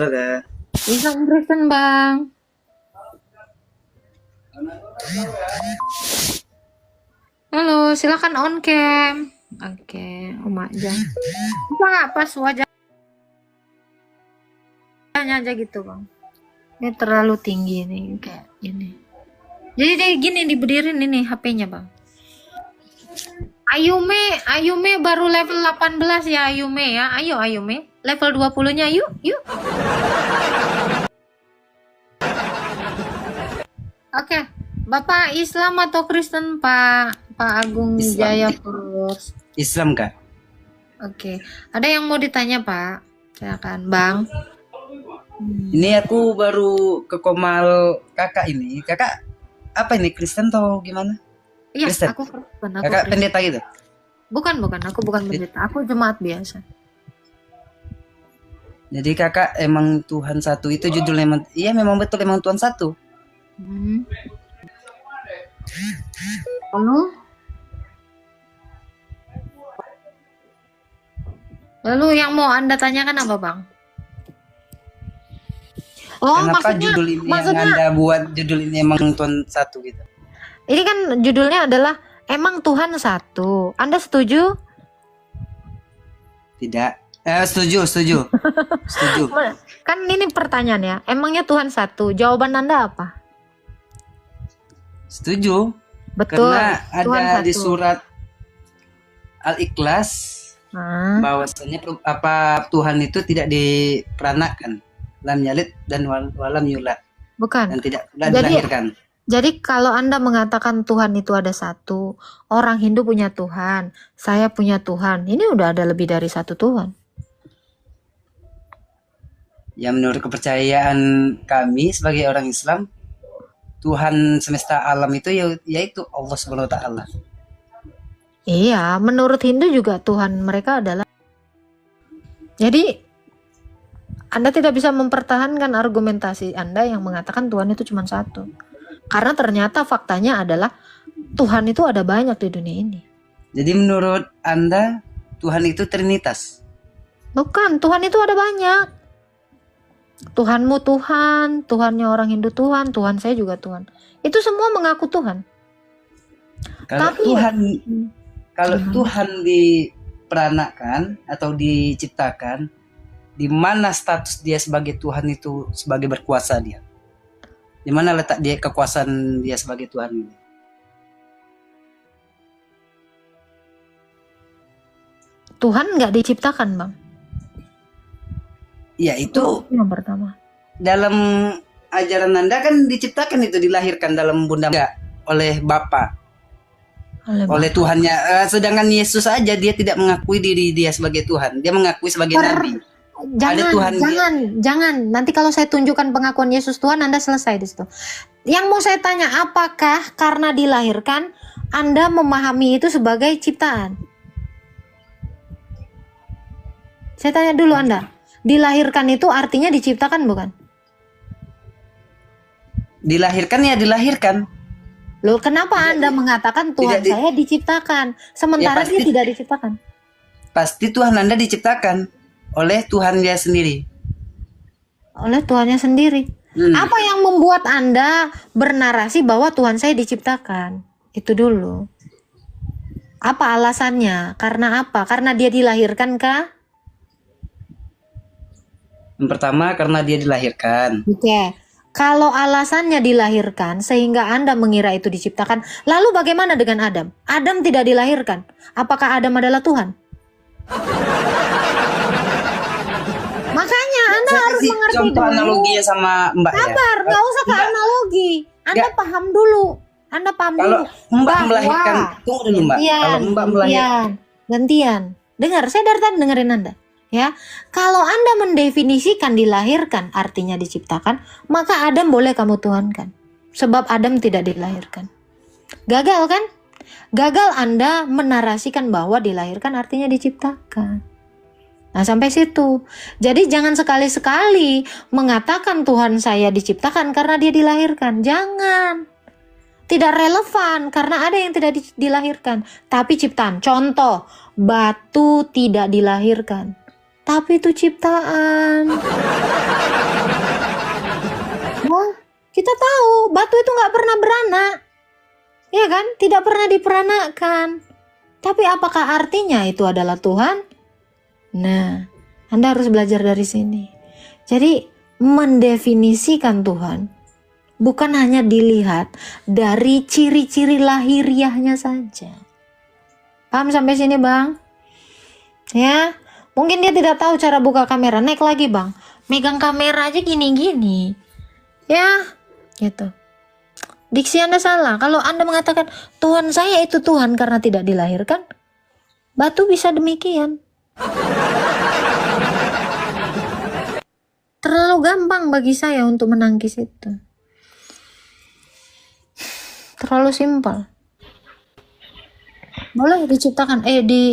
Kak. Islam Kristen, Bang. Halo, silakan on cam. Oke, Om aja. Bisa nggak pas wajahnya aja gitu, Bang? Ini terlalu tinggi nih, kayak ini. Jadi dia gini diberdiriin ini HP-nya, Bang. Ayume baru level 18 ya, Ayume ya. Ayo Ayume, level 20-nya yuk, yuk. Oke, Bapak Islam atau Kristen, Pak Agung Islam. Jaya Purus? Islam, Kak. Oke, ada yang mau ditanya, Pak? Silakan, Bang. Ini aku baru ke Komal Kakak ini. Kakak apa ini, Kristen atau gimana? Iya, Kristen. aku Kristen. Aku Kakak Kristen. pendeta gitu? Bukan, aku bukan pendeta. Aku jemaat biasa. Jadi kakak emang Tuhan satu itu judulnya emang, iya memang betul emang Tuhan satu. Lalu yang mau Anda tanyakan apa, Bang? Oh, Kenapa judul ini yang Anda buat judul ini emang Tuhan satu gitu? Ini kan judulnya adalah emang Tuhan satu. Anda setuju? Tidak. Setuju. Setuju. Kan ini pertanyaan ya. Emangnya Tuhan satu? Jawaban Anda apa? Setuju. Betul. Karena Tuhan ada di satu. surat Al-Ikhlas bahwasanya apa Tuhan itu tidak diperanakan, lam yalid dan walam yulad. Bukan. Dan tidak dilahirkan. Jadi kalau Anda mengatakan Tuhan itu ada satu, orang Hindu punya Tuhan, saya punya Tuhan, ini udah ada lebih dari satu Tuhan. Ya menurut kepercayaan kami sebagai orang Islam, Tuhan semesta alam itu yaitu Allah Subhanahu wa taala. Iya, menurut Hindu juga Tuhan mereka adalah. Jadi Anda tidak bisa mempertahankan argumentasi Anda yang mengatakan Tuhan itu cuma satu. Karena ternyata faktanya adalah Tuhan itu ada banyak di dunia ini. Jadi menurut Anda Tuhan itu trinitas? Bukan, Tuhan itu ada banyak. Tuhanmu Tuhan, Tuhannya orang Hindu Tuhan, Tuhan saya juga Tuhan. Itu semua mengaku Tuhan. Kalau Tuhan diperanakan atau diciptakan, di mana status dia sebagai Tuhan itu sebagai berkuasa dia? Di mana letak dia kekuasaan dia sebagai Tuhan ini? Tuhan nggak diciptakan, Bang. Ya itu yang pertama. Dalam ajaran Anda kan diciptakan itu, dilahirkan dalam bunda oleh Bapa, oleh Tuhannya. Sedangkan Yesus saja dia tidak mengakui diri dia sebagai Tuhan, dia mengakui sebagai nabi. Jangan. Nanti kalau saya tunjukkan pengakuan Yesus Tuhan, Anda selesai di situ. Yang mau saya tanya, apakah karena dilahirkan Anda memahami itu sebagai ciptaan? Saya tanya dulu Anda. Dilahirkan itu artinya diciptakan, bukan? Dilahirkan ya dilahirkan. Loh, kenapa Anda mengatakan Tuhan saya diciptakan, sementara dia tidak diciptakan? Pasti Tuhan Anda diciptakan oleh Tuhan dia sendiri. Oleh Tuhannya sendiri. Apa yang membuat Anda bernarasi bahwa Tuhan saya diciptakan? Itu dulu. Apa alasannya? Karena apa? Karena dia dilahirkan kah? Yang pertama karena dia dilahirkan. Oke. Kalau alasannya dilahirkan sehingga Anda mengira itu diciptakan, lalu bagaimana dengan Adam? Adam tidak dilahirkan. Apakah Adam adalah Tuhan? Makanya Anda harus mengerti contoh analoginya sama Mbak. Sabar, nggak usah ke analogi. Anda paham dulu. Kalau Mbak melahirkan, tunggu dulu Mbak. Kalau Mbak melahirkan, gantian. Dengar, saya dari tadi dengerin Anda. Ya, kalau Anda mendefinisikan dilahirkan artinya diciptakan, maka Adam boleh kamu tuhankan. Sebab Adam tidak dilahirkan. Gagal kan? Gagal Anda menarasikan bahwa dilahirkan artinya diciptakan. Nah, sampai situ. Jadi jangan sekali-sekali mengatakan Tuhan saya diciptakan karena dia dilahirkan. Jangan. Tidak relevan karena ada yang tidak dilahirkan, tapi ciptaan. Contoh, batu tidak dilahirkan. tapi itu ciptaan. Wah, kita tahu batu itu nggak pernah beranak, ya kan? Tidak pernah diperanakkan. Tapi apakah artinya itu adalah Tuhan? Nah, Anda harus belajar dari sini. Jadi mendefinisikan Tuhan bukan hanya dilihat dari ciri-ciri lahiriahnya saja. Paham sampai sini, Bang? Ya, mungkin dia tidak tahu cara buka kamera. Naik lagi, Bang. Megang kamera aja gini-gini. Ya, gitu. Diksi Anda salah. Kalau Anda mengatakan Tuhan saya itu Tuhan karena tidak dilahirkan, batu bisa demikian. Terlalu gampang bagi saya untuk menangkis itu. Terlalu simpel. Boleh diciptakan,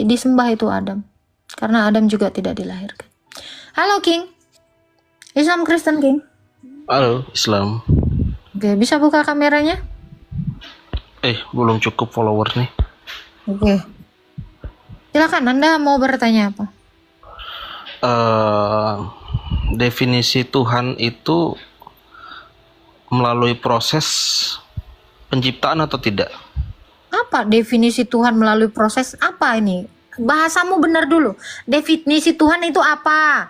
disembah itu Adam. Karena Adam juga tidak dilahirkan. Halo King. Islam Kristen King. Halo, Islam. Oke, bisa buka kameranya? Belum cukup followers nih. Oke. Silakan, Anda mau bertanya apa? Definisi Tuhan itu melalui proses penciptaan atau tidak? Apa definisi Tuhan melalui proses apa ini? Bahasamu benar dulu. Definisi Tuhan itu apa?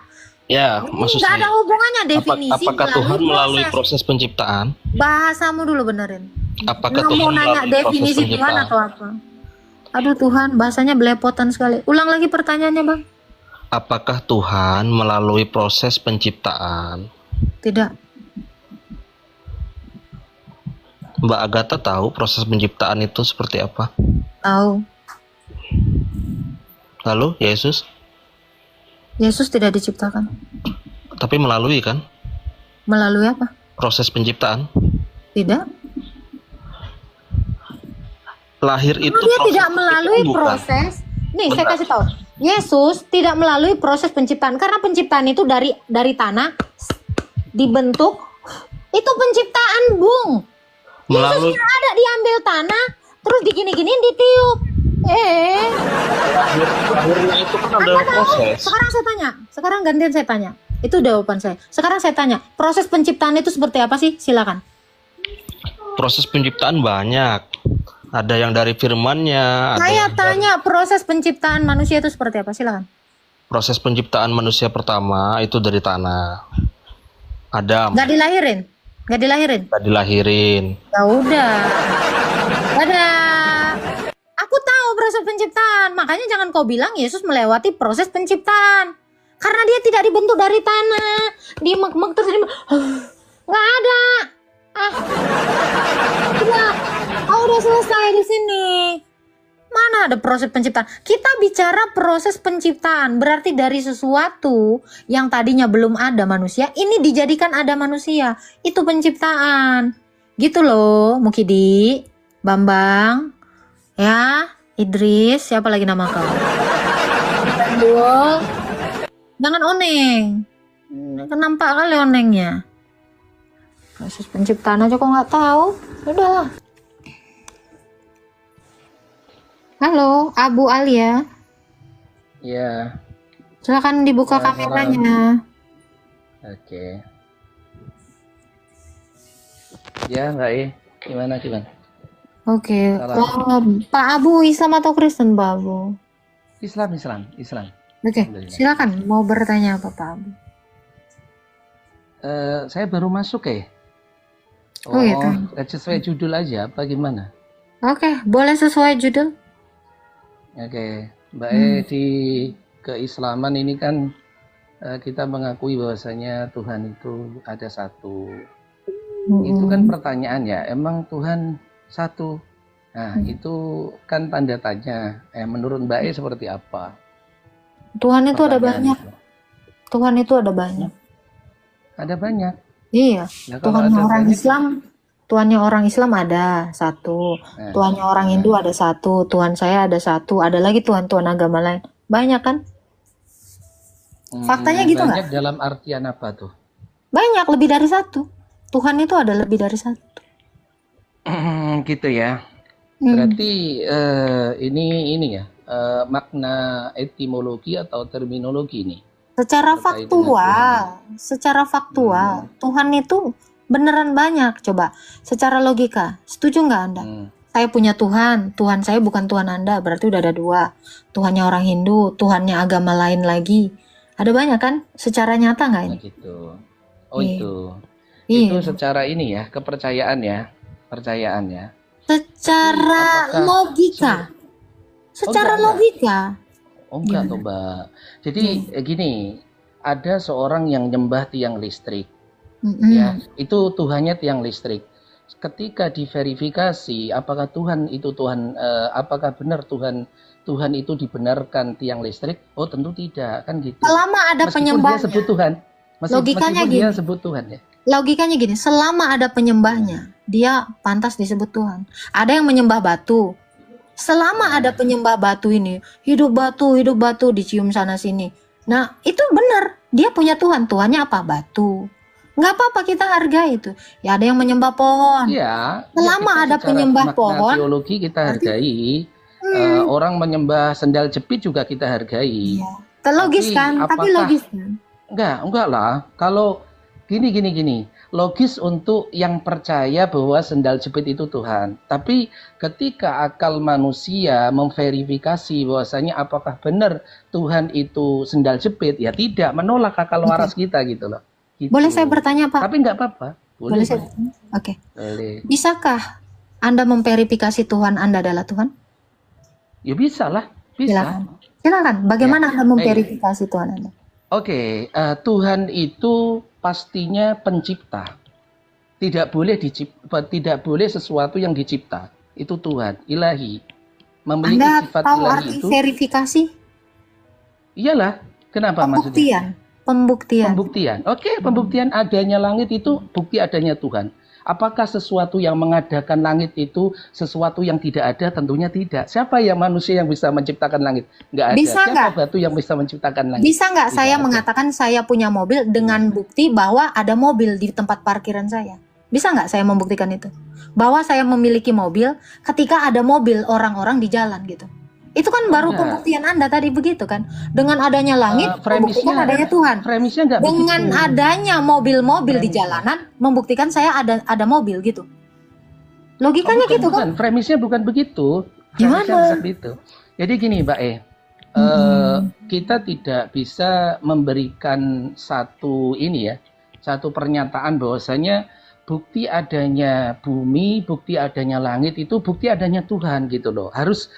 Ya, maksud Nggak ada saya. hubungannya definisi Apakah Tuhan melalui proses penciptaan? Bahasamu dulu benerin. Apakah Nggak Tuhan mau nanya melalui proses definisi Tuhan penciptaan? atau apa? Aduh Tuhan, bahasanya belepotan sekali. Ulang lagi pertanyaannya, Bang. Apakah Tuhan melalui proses penciptaan? Tidak. Mbak Agatha tahu proses penciptaan itu seperti apa? Tahu. Lalu Yesus? Yesus tidak diciptakan. Tapi melalui kan Melalui apa? proses penciptaan? Tidak. Lahir itu Dia proses tidak melalui penciptaan, bukan? proses. Nih, saya Benar. kasih tahu. Yesus tidak melalui proses penciptaan karena penciptaan itu dari tanah dibentuk. Itu penciptaan, Bung. Melalui Yesus ada diambil tanah terus digini-giniin ditiup. lahirnya itu kan ada proses. Sekarang saya tanya. Sekarang gantian saya tanya. Itu jawaban saya. Sekarang saya tanya, proses penciptaan itu seperti apa sih? Silakan. Proses penciptaan banyak. Ada yang dari firman-Nya, ada Saya yang dari tanya proses penciptaan manusia itu seperti apa? Silakan. proses penciptaan manusia pertama itu dari tanah. Adam Gak dilahirin? Gak dilahirin? nggak dilahirin. Ya udah. Dadah. Aku tahu proses penciptaan. Makanya jangan kau bilang Yesus melewati proses penciptaan. Karena dia tidak dibentuk dari tanah. Dia mek-mek terus dia nggak ada. Udah. Oh, udah selesai di sini. Mana ada proses penciptaan? Kita bicara proses penciptaan. Berarti dari sesuatu yang tadinya belum ada manusia, ini dijadikan ada manusia. Itu penciptaan. Gitu loh, Mukidi, Bambang, ya, Idris, siapa lagi nama kau? Abdul. Jangan oneng. Nampak kali onengnya. Proses penciptaan aja kok nggak tahu. Udahlah. Halo, Abu Alia. Ya, Silakan dibuka Selamat kameranya. oke. Ya, Mbak E, gimana? Oke. Salam. Pak Abu Islam atau Kristen, Pak Abu? Islam. Oke, Alhamdulillah. silakan. Mau bertanya apa, Pak Abu? Saya baru masuk ya. Oh, gitu. Sesuai judul aja, apa gimana? Oke, boleh sesuai judul? Oke, Mbak E, di keislaman ini kan kita mengakui bahwasanya Tuhan itu ada satu. Itu kan pertanyaan ya, emang Tuhan satu? Nah, itu kan tanda tanya. Menurut Mbak E seperti apa? Tuhan itu ada Pertanyaan banyak. itu. Tuhan itu ada banyak. Ada banyak. Iya. Nah, kalau Tuhannya ada orang banyak, Islam, Tuhannya orang Islam ada satu. Nah, Tuhannya orang Hindu ada satu. Tuhan saya ada satu. Ada lagi Tuhan-Tuhan agama lain. Banyak kan? Faktanya gitu banyak dalam artian apa tuh? Banyak, lebih dari satu. Tuhan itu ada lebih dari satu. Gitu ya. Berarti ini ya makna etimologi atau terminologi ini. Secara terkait dengan Tuhan. secara faktual, Tuhan itu beneran banyak. Coba, secara logika, setuju nggak Anda? Saya punya Tuhan, Tuhan saya bukan Tuhan Anda, berarti udah ada dua. Tuhannya orang Hindu, Tuhannya agama lain lagi. Ada banyak kan? Secara nyata nggak ini? Nah, gitu. Iya. Itu Iya. secara ini ya, kepercayaan ya. Secara apakah logika. Secara enggak. logika. Oh enggak toh, Mbak. Jadi gini, ada seorang yang nyembah tiang listrik. Ya, itu Tuhannya tiang listrik. Ketika diverifikasi apakah Tuhan itu Tuhan, apakah benar Tuhan itu dibenarkan tiang listrik? Oh, tentu tidak, kan gitu. Selama ada Meskipun penyembahnya. dia sebut Tuhan. Logikanya Meskipun dia gini. sebut Tuhan ya. Logikanya gini, selama ada penyembahnya, dia pantas disebut Tuhan. Ada yang menyembah batu. Selama ada penyembah batu ini, hidup batu, dicium sana sini. Nah, itu benar. Dia punya Tuhan. Tuhannya apa? Batu. Nggak apa-apa, kita hargai itu. Ya, ada yang menyembah pohon. Iya. Selama kita ada secara penyembah makna pohon, teologi kita hargai. Orang menyembah sendal jepit juga kita hargai. iya. Logis Tapi kan? Tapi apakah- logis kan? Enggak lah. Kalau gini. Logis untuk yang percaya bahwa sendal jepit itu Tuhan. Tapi ketika akal manusia memverifikasi bahwasanya apakah benar Tuhan itu sendal jepit, ya tidak, menolak akal waras kita gitu loh. Gitu. Boleh saya bertanya, Pak? Tapi enggak apa-apa. Boleh saya Mbak. bertanya? Oke. Boleh. Bisakah Anda memverifikasi Tuhan Anda adalah Tuhan? Ya bisa lah. Bisa. Silakan. Silakan. Bagaimana Ya. Anda memverifikasi Tuhan Anda? Oke, Tuhan itu pastinya pencipta. Tidak boleh sesuatu yang dicipta. Itu Tuhan, ilahi. Memiliki Anda sifat tahu ilahi arti itu. verifikasi? Iyalah. Kenapa maksudnya? Pembuktian. Oke, pembuktian adanya langit itu bukti adanya Tuhan. Apakah sesuatu yang mengadakan langit itu sesuatu yang tidak ada? Tentunya tidak. Siapa yang manusia yang bisa menciptakan langit? Nggak ada. Bisa Siapa nggak? batu yang bisa menciptakan langit? Bisa nggak Tidak saya ada. mengatakan saya punya mobil dengan bukti bahwa ada mobil di tempat parkiran saya? Bisa nggak saya membuktikan itu? Bahwa saya memiliki mobil ketika ada mobil orang-orang di jalan gitu. Itu kan baru Enggak. pembuktian Anda tadi begitu kan? Dengan adanya langit, membuktikan adanya Tuhan. Premisnya nggak Dengan begitu. adanya mobil-mobil di Premisnya. jalanan, membuktikan saya ada mobil gitu. Logikanya Bukan, gitu kan? bukan. Premisnya bukan begitu. Gimana? Premisnya bukan begitu. Jadi gini, Mbak kita tidak bisa memberikan satu pernyataan bahwasanya bukti adanya bumi, bukti adanya langit itu bukti adanya Tuhan gitu loh. Harus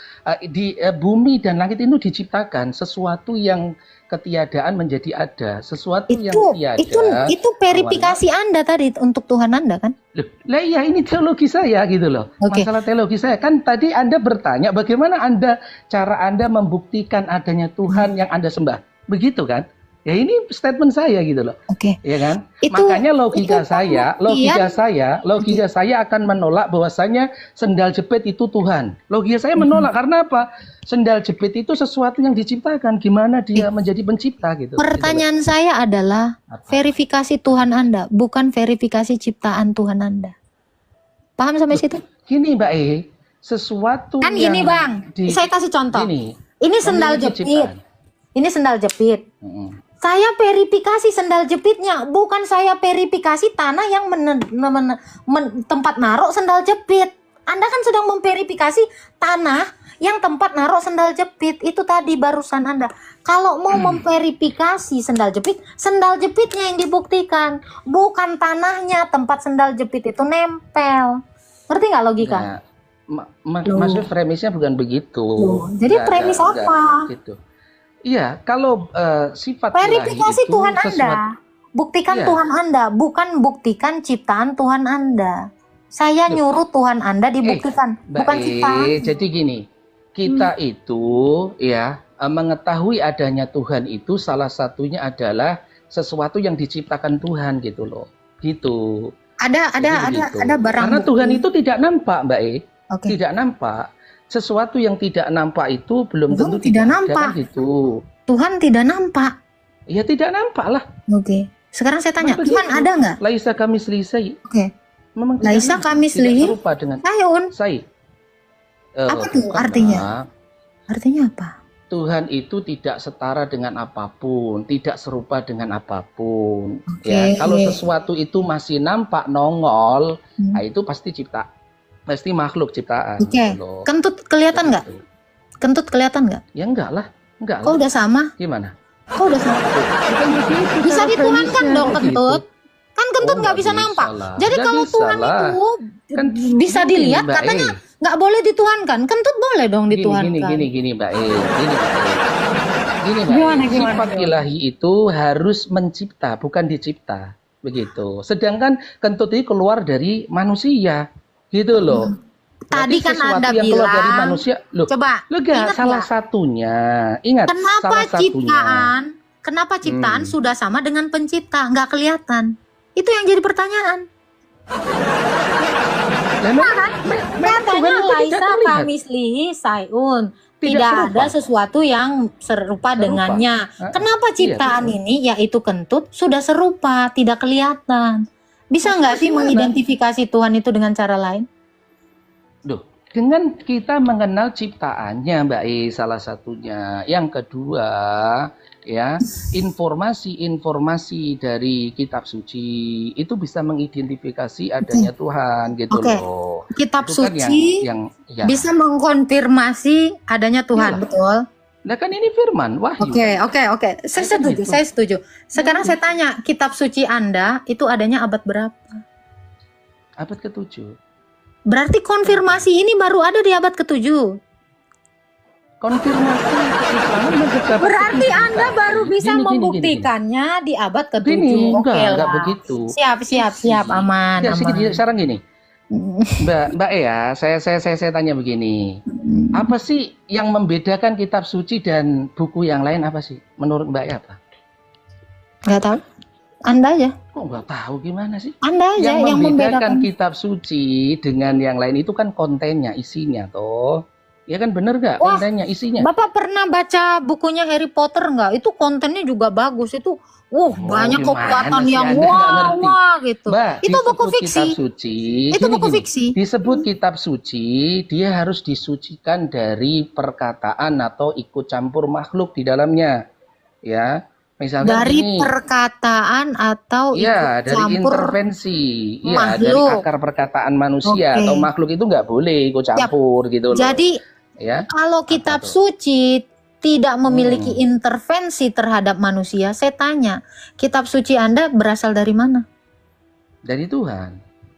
bumi dan langit itu diciptakan, sesuatu yang ketiadaan menjadi ada, sesuatu yang tiada. Itu verifikasi Anda tadi untuk Tuhan Anda kan? Loh, lah iya, ini teologi saya gitu loh. Oke. Masalah teologi saya kan tadi Anda bertanya bagaimana cara Anda membuktikan adanya Tuhan yang Anda sembah. Begitu kan? Ya ini statement saya gitu loh. Oke. Ya kan? Itu- Makanya logika itu saya akan menolak bahwasanya sendal jepit itu Tuhan. Logika saya menolak karena apa? Sendal jepit itu sesuatu yang diciptakan. Gimana dia menjadi pencipta gitu. Pertanyaan saya adalah Apa? verifikasi Tuhan Anda, bukan verifikasi ciptaan Tuhan Anda. Paham sampai situ? Gini Mbak sesuatu Kan yang gini Bang, saya kasih contoh. Gini, Ini sendal memiliki jepit. ciptaan. Ini sendal jepit. Mm-mm. Saya verifikasi sendal jepitnya, bukan saya verifikasi tanah yang tempat naruh sendal jepit. Anda kan sedang memverifikasi tanah yang tempat naruh sendal jepit. Itu tadi barusan Anda. Kalau mau memverifikasi sendal jepitnya yang dibuktikan, bukan tanahnya tempat sendal jepit itu nempel. Ngerti nggak logika? Nah, maksudnya premisnya bukan begitu. Loh, jadi premis apa? Gitu. Iya, kalau sifat Verifikasi ilahi itu Tuhan Anda. sesuatu- Buktikan Iya. Tuhan Anda, bukan buktikan ciptaan Tuhan Anda. Saya nyuruh Tuhan Anda dibuktikan, Mbak bukan ciptaan. jadi gini, kita itu ya mengetahui adanya Tuhan itu salah satunya adalah sesuatu yang diciptakan Tuhan gitu loh. Gitu. Jadi begitu. Ada barang Karena bukti. Tuhan itu tidak nampak, Mbak Oke. Tidak nampak. Sesuatu yang tidak nampak itu belum Tuhan tentu tidak ada, nampak. kan gitu. Tuhan tidak nampak. Ya tidak nampak lah. Oke. Sekarang saya tanya, Memang Tuhan begitu. ada nggak? Laisa kami selisai. Oke. Memang Laisa tidak kami nampak, selihi. tidak serupa dengan Ayun. saya. Apa tuh Bukan, artinya? Mbak. Artinya apa? Tuhan itu tidak setara dengan apapun, tidak serupa dengan apapun. Oke. Ya, kalau sesuatu itu masih nampak nongol, nah itu pasti makhluk ciptaan. Oke. gitu loh. Kentut kelihatan nggak? Begitu. Kentut kelihatan nggak? Ya enggak lah. Kok udah sama? Gimana? Kok udah sama? Bukan begitu Bisa cara dituhankan premisnya, dong begitu. kentut. Kan kentut nggak bisa bisa nampak. lah. Jadi Nggak kalau bisa Tuhan lah. itu Kan bisa gini, dilihat, Mbak katanya E. nggak boleh dituhankan. Kentut boleh dong dituhankan. Gini, Mbak E. Gini, Mbak E. Gimana? Sifat ilahi itu harus mencipta, bukan dicipta. Begitu. Sedangkan kentut ini keluar dari manusia. Gitu loh. Tadi Berarti kan sesuatu Anda yang keluar dari bilang, manusia. Loh, coba, enggak, ingat salah nggak? satunya. Ingat, Kenapa salah satunya. Kenapa ciptaan sudah sama dengan pencipta? Nggak kelihatan. Itu yang jadi pertanyaan. Katanya Laisa kamislihi sayun. Tidak ada sesuatu yang serupa dengannya. Kenapa ciptaan ini, yaitu kentut, sudah serupa, tidak kelihatan? Bisa nggak sih mengidentifikasi Tuhan itu dengan cara lain? Duh, dengan kita mengenal ciptaannya, Mbak E, salah satunya. Yang kedua, ya, informasi-informasi dari kitab suci itu bisa mengidentifikasi adanya Tuhan, gitu loh. Kitab Itu kan suci ya. bisa mengkonfirmasi adanya Tuhan, Iyalah. betul? Nah kan ini firman, wahyu. Oke. Saya setuju, gitu. saya setuju. Sekarang saya tanya, kitab suci Anda itu adanya abad berapa? Abad ke-7. Berarti konfirmasi ini baru ada di abad ke-7. Konfirmasi keislaman mendekat. Berarti Anda baru bisa Gini. membuktikannya di abad ke-7. Gini, Oke enggak lah. begitu. Siap, aman. Ya, sekarang gini. Mbak E ya, saya tanya begini. Apa sih yang membedakan kitab suci dan buku yang lain, apa sih? Menurut Mbak E apa? Nggak tahu. Anda aja. Kok nggak tahu gimana sih? Anda aja yang membedakan. Kitab suci dengan yang lain itu kan kontennya, isinya toh. Ya kan bener nggak kontennya, isinya? Bapak pernah baca bukunya Harry Potter nggak? Itu kontennya juga bagus. Itu banyak kekuatan yang wah gitu. Mbak, itu buku fiksi. Kitab suci. Itu buku fiksi. Disebut kitab suci, dia harus disucikan dari perkataan atau ikut campur makhluk di dalamnya. Ya. Misalkan dari ini, perkataan atau ya, ikut dari campur intervensi, ya, makhluk. dari akar perkataan manusia atau makhluk itu nggak boleh ikut campur gitu loh. Jadi ya, kalau kitab suci tidak memiliki intervensi terhadap manusia, saya tanya, kitab suci Anda berasal dari mana? Dari Tuhan.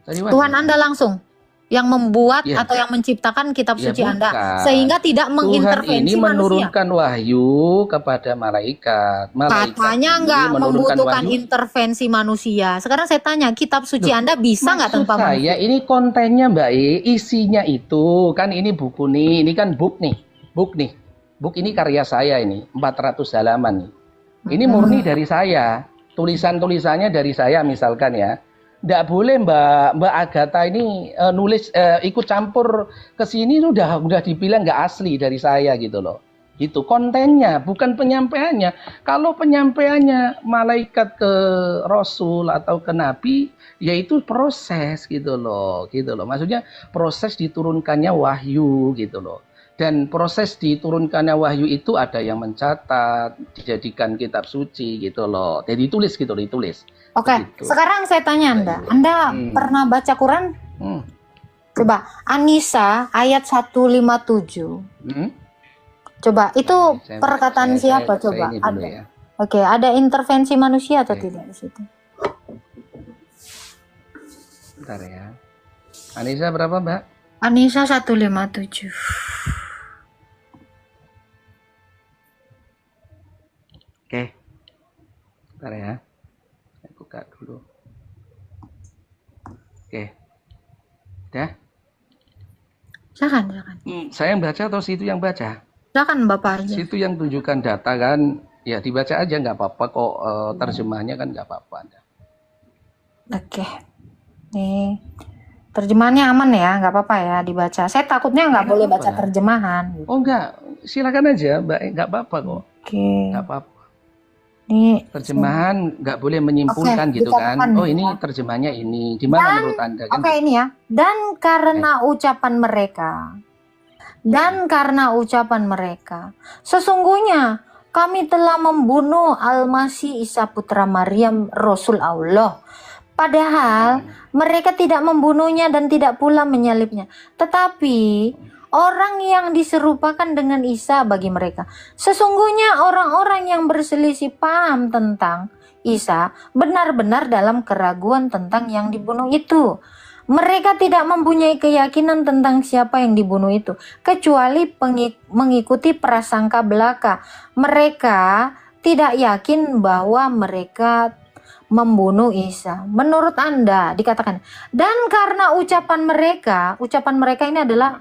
Dari Tuhan Anda langsung yang membuat Ya. atau yang menciptakan kitab Ya, suci Anda, bukan. sehingga tidak Tuhan mengintervensi ini manusia. menurunkan wahyu kepada malaikat. Katanya ini nggak menurunkan membutuhkan wahyu. intervensi manusia. Sekarang saya tanya, kitab suci Anda bisa nggak Maksud tanpa manusia? saya ini kontennya Mbak E, isinya itu kan ini buku nih, ini kan book nih. Book ini karya saya ini, 400 halaman nih. Ini murni dari saya. Tulisan-tulisannya dari saya misalkan ya. Nggak boleh Mbak Agatha ini nulis ikut campur ke sini udah dibilang nggak asli dari saya gitu loh. Gitu kontennya, bukan penyampaiannya. Kalau penyampaiannya malaikat ke rasul atau ke nabi, yaitu proses gitu loh. Maksudnya proses diturunkannya wahyu gitu loh. Dan proses diturunkannya wahyu itu ada yang mencatat, dijadikan kitab suci gitu loh. Jadi ditulis. Oke, Begitu. sekarang saya tanya Anda pernah baca Quran? Coba, An-Nisa ayat 157. Coba, itu perkataan siapa coba? Saya ini dulu ya. Oke, ada intervensi manusia atau tidak di situ? Bentar ya. An-Nisa berapa, Mbak? An-Nisa 157. Oke. Bentar ya. Saya buka dulu. Oke. Udah? Silakan. Saya yang baca atau situ yang baca? Silakan Bapak aja. Situ yang tunjukkan data kan, ya dibaca aja nggak apa-apa kok, terjemahnya kan nggak apa-apa. Oke. Nih, terjemahannya aman ya, nggak apa-apa ya dibaca. Saya takutnya nggak boleh baca terjemahan. Oh enggak, silakan aja Mbak, nggak apa-apa kok. Oke. Nggak apa-apa. Nih, Terjemahan nggak boleh menyimpulkan Oke, gitu kan. dikatakan Oh ya. ini terjemahnya ini. Gimana menurut Anda kan? Oke ini ya. Dan karena ucapan mereka Dan karena ucapan mereka, sesungguhnya kami telah membunuh Al-Masih Isa putra Maryam Rasul Allah. Padahal mereka tidak membunuhnya dan tidak pula menyalibnya. Tetapi orang yang diserupakan dengan Isa bagi mereka. Sesungguhnya orang-orang yang berselisih paham tentang Isa benar-benar dalam keraguan tentang yang dibunuh itu. Mereka tidak mempunyai keyakinan tentang siapa yang dibunuh itu, kecuali mengikuti prasangka belaka. Mereka tidak yakin bahwa mereka membunuh Isa. Menurut Anda dikatakan, dan karena ucapan mereka ini adalah,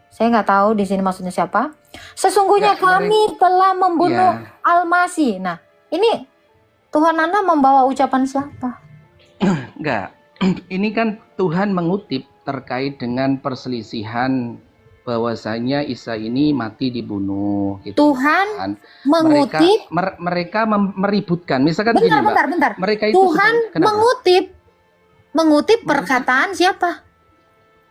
saya nggak tahu di sini maksudnya siapa. Sesungguhnya kami telah membunuh Al-Masih. Nah, ini Tuhan Anda membawa ucapan siapa? Enggak. Ini kan Tuhan mengutip terkait dengan perselisihan bahwasanya Isa ini mati dibunuh. Gitu. Tuhan mengutip. Mereka meributkan. Misalkan gini, Mbak. Bentar. Mereka itu Tuhan mengutip perkataan siapa?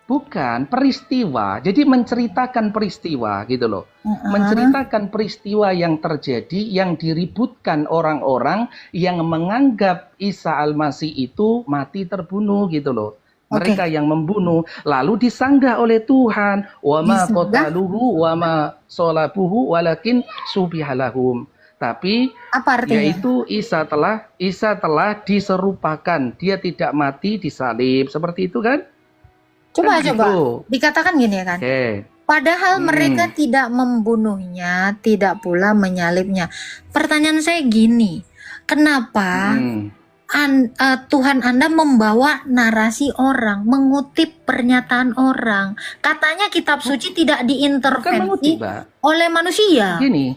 Bukan peristiwa. Jadi menceritakan peristiwa gitu loh. Menceritakan peristiwa yang terjadi yang diributkan orang-orang yang menganggap Isa Al-Masih itu mati terbunuh gitu loh. Mereka yang membunuh lalu disanggah oleh Tuhan, wa ma qataluhu wa ma salabuhu walakin subihalahum. Tapi apa artinya? Yaitu Isa telah diserupakan, dia tidak mati disalib. Seperti itu kan? Coba gitu. Dikatakan gini ya kan. Padahal mereka tidak membunuhnya, tidak pula menyalibnya. Pertanyaan saya gini, kenapa Tuhan Anda membawa narasi orang, mengutip pernyataan orang? Katanya kitab suci tidak diintervensi oleh manusia. Gini,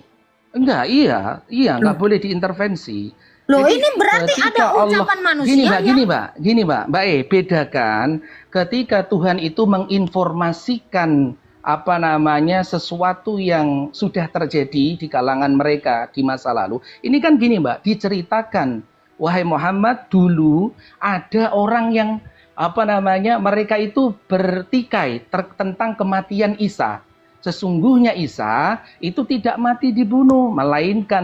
enggak boleh diintervensi. Loh, jadi, ini berarti ada ucapan manusia. Gini, Mbak. Bedakan ketika Tuhan itu menginformasikan sesuatu yang sudah terjadi di kalangan mereka di masa lalu. Ini kan gini, Mbak, diceritakan, wahai Muhammad, dulu ada orang yang mereka itu bertikai tentang kematian Isa. Sesungguhnya Isa itu tidak mati dibunuh, melainkan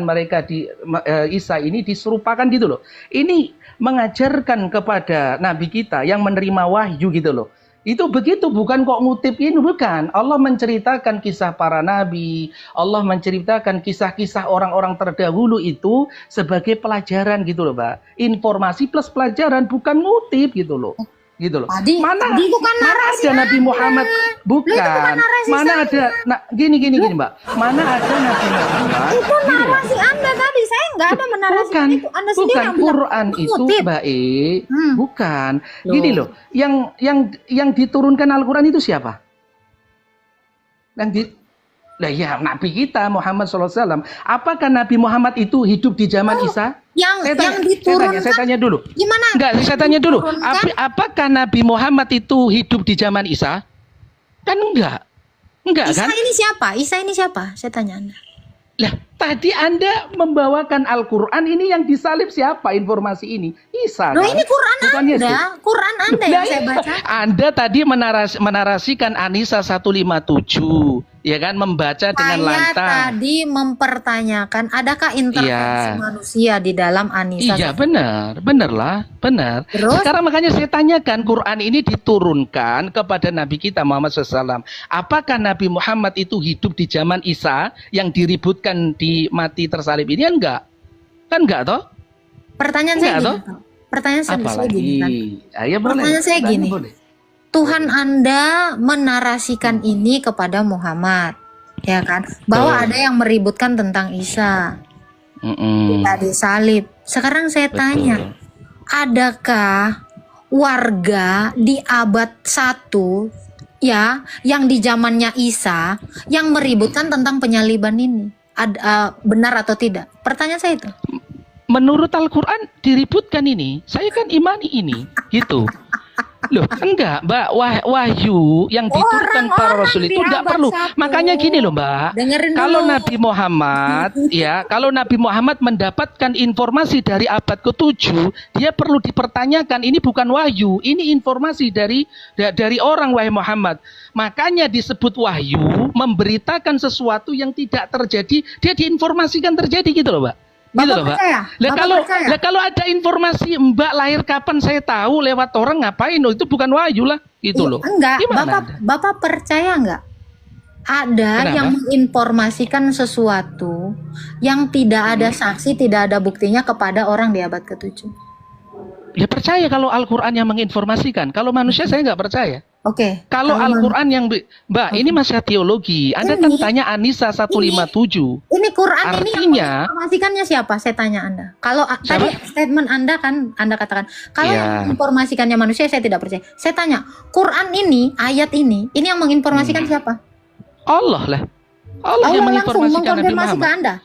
Isa ini diserupakan gitu loh. Ini mengajarkan kepada nabi kita yang menerima wahyu gitu loh. Itu begitu, bukan kok ngutip ini, bukan. Allah menceritakan kisah para nabi, Allah menceritakan kisah-kisah orang-orang terdahulu itu sebagai pelajaran gitu loh, Mbak. Informasi plus pelajaran, bukan ngutip gitu loh. Gitu loh. Mana ada Nabi Muhammad? Bukan. Mana ada? Gini Mbak. Mana ada Nabi Muhammad? Itu narasi Anda tadi. Saya nggak ada menarasikan itu. Anda sendiri yang Quran itu, Mbak bukan. Gini loh. Yang diturunkan Al-Quran itu siapa? Nabi kita Muhammad SAW. Apakah Nabi Muhammad itu hidup di zaman Isa? Yang diturunkan. Saya tanya dulu. Gimana? Saya tanya dulu. Apakah Nabi Muhammad itu hidup di zaman Isa? Kan enggak Isa kan? Isa ini siapa? Saya tanya Anda. Lah, tadi Anda membawakan Al-Quran, ini yang disalib siapa informasi ini? Isa kan? Ini Quran Anda. Quran Anda yang saya baca. Anda tadi menarasikan An-Nisa 157. Ya kan, membaca dengan lantang. Saya tadi mempertanyakan adakah intervensi manusia di dalam An-Nisa? Iya, benar lah. Terus? Sekarang makanya saya tanyakan, Quran ini diturunkan kepada Nabi kita Muhammad SAW. Apakah Nabi Muhammad itu hidup di zaman Isa yang diributkan di mati tersalib ini? Enggak. Kan enggak toh? Pertanyaan saya gini. Pertanyaan saya gini. Tuhan Anda menarasikan ini kepada Muhammad, ya kan? Bahwa ada yang meributkan tentang Isa, tidak disalib. Sekarang saya tanya, adakah warga di abad 1 ya, yang di zamannya Isa, yang meributkan tentang penyaliban ini? Benar atau tidak? Pertanyaan saya itu. Menurut Al-Quran diributkan ini. Saya kan imani ini, gitu. Loh, enggak, Mbak. Wahyu yang diturunkan para rasul itu enggak perlu. Makanya gini loh, Mbak. Dengerin Kalau dulu. Nabi Muhammad, ya, kalau Nabi Muhammad mendapatkan informasi dari abad ke-7, dia perlu dipertanyakan. Ini bukan wahyu, ini informasi dari orang, wahai Muhammad. Makanya disebut wahyu, memberitakan sesuatu yang tidak terjadi, dia diinformasikan terjadi gitu loh, Mbak. Gitu Bapak loh, Mbak. percaya? Lah Bapak kalau percaya? lah kalau ada informasi Mbak lahir kapan saya tahu lewat orang ngapain loh, itu bukan wahyu lah gitu loh. Enggak, Gimana Anda? Bapak percaya enggak? Ada Kenapa? yang menginformasikan sesuatu yang tidak ada saksi, tidak ada buktinya kepada orang di abad ke-7. Ya percaya kalau Al-Quran yang menginformasikan. Kalau manusia saya nggak percaya. Oke. Kalau Al-Quran yang Mbak, ini masalah teologi. Anda kan Ini- tanya Anisa 157. Ini Quran ini yang Artinya- menginformasikannya siapa? Saya tanya Anda. Kalau tadi Siapa? statement Anda kan Anda katakan kalau Iya. yang menginformasikannya manusia saya tidak percaya. Saya tanya, Quran ini, ayat ini yang menginformasikan siapa? Allah lah. Allah yang Allah langsung menginformasikan Nabi mengkonfirmasi ke Muhammad. Anda.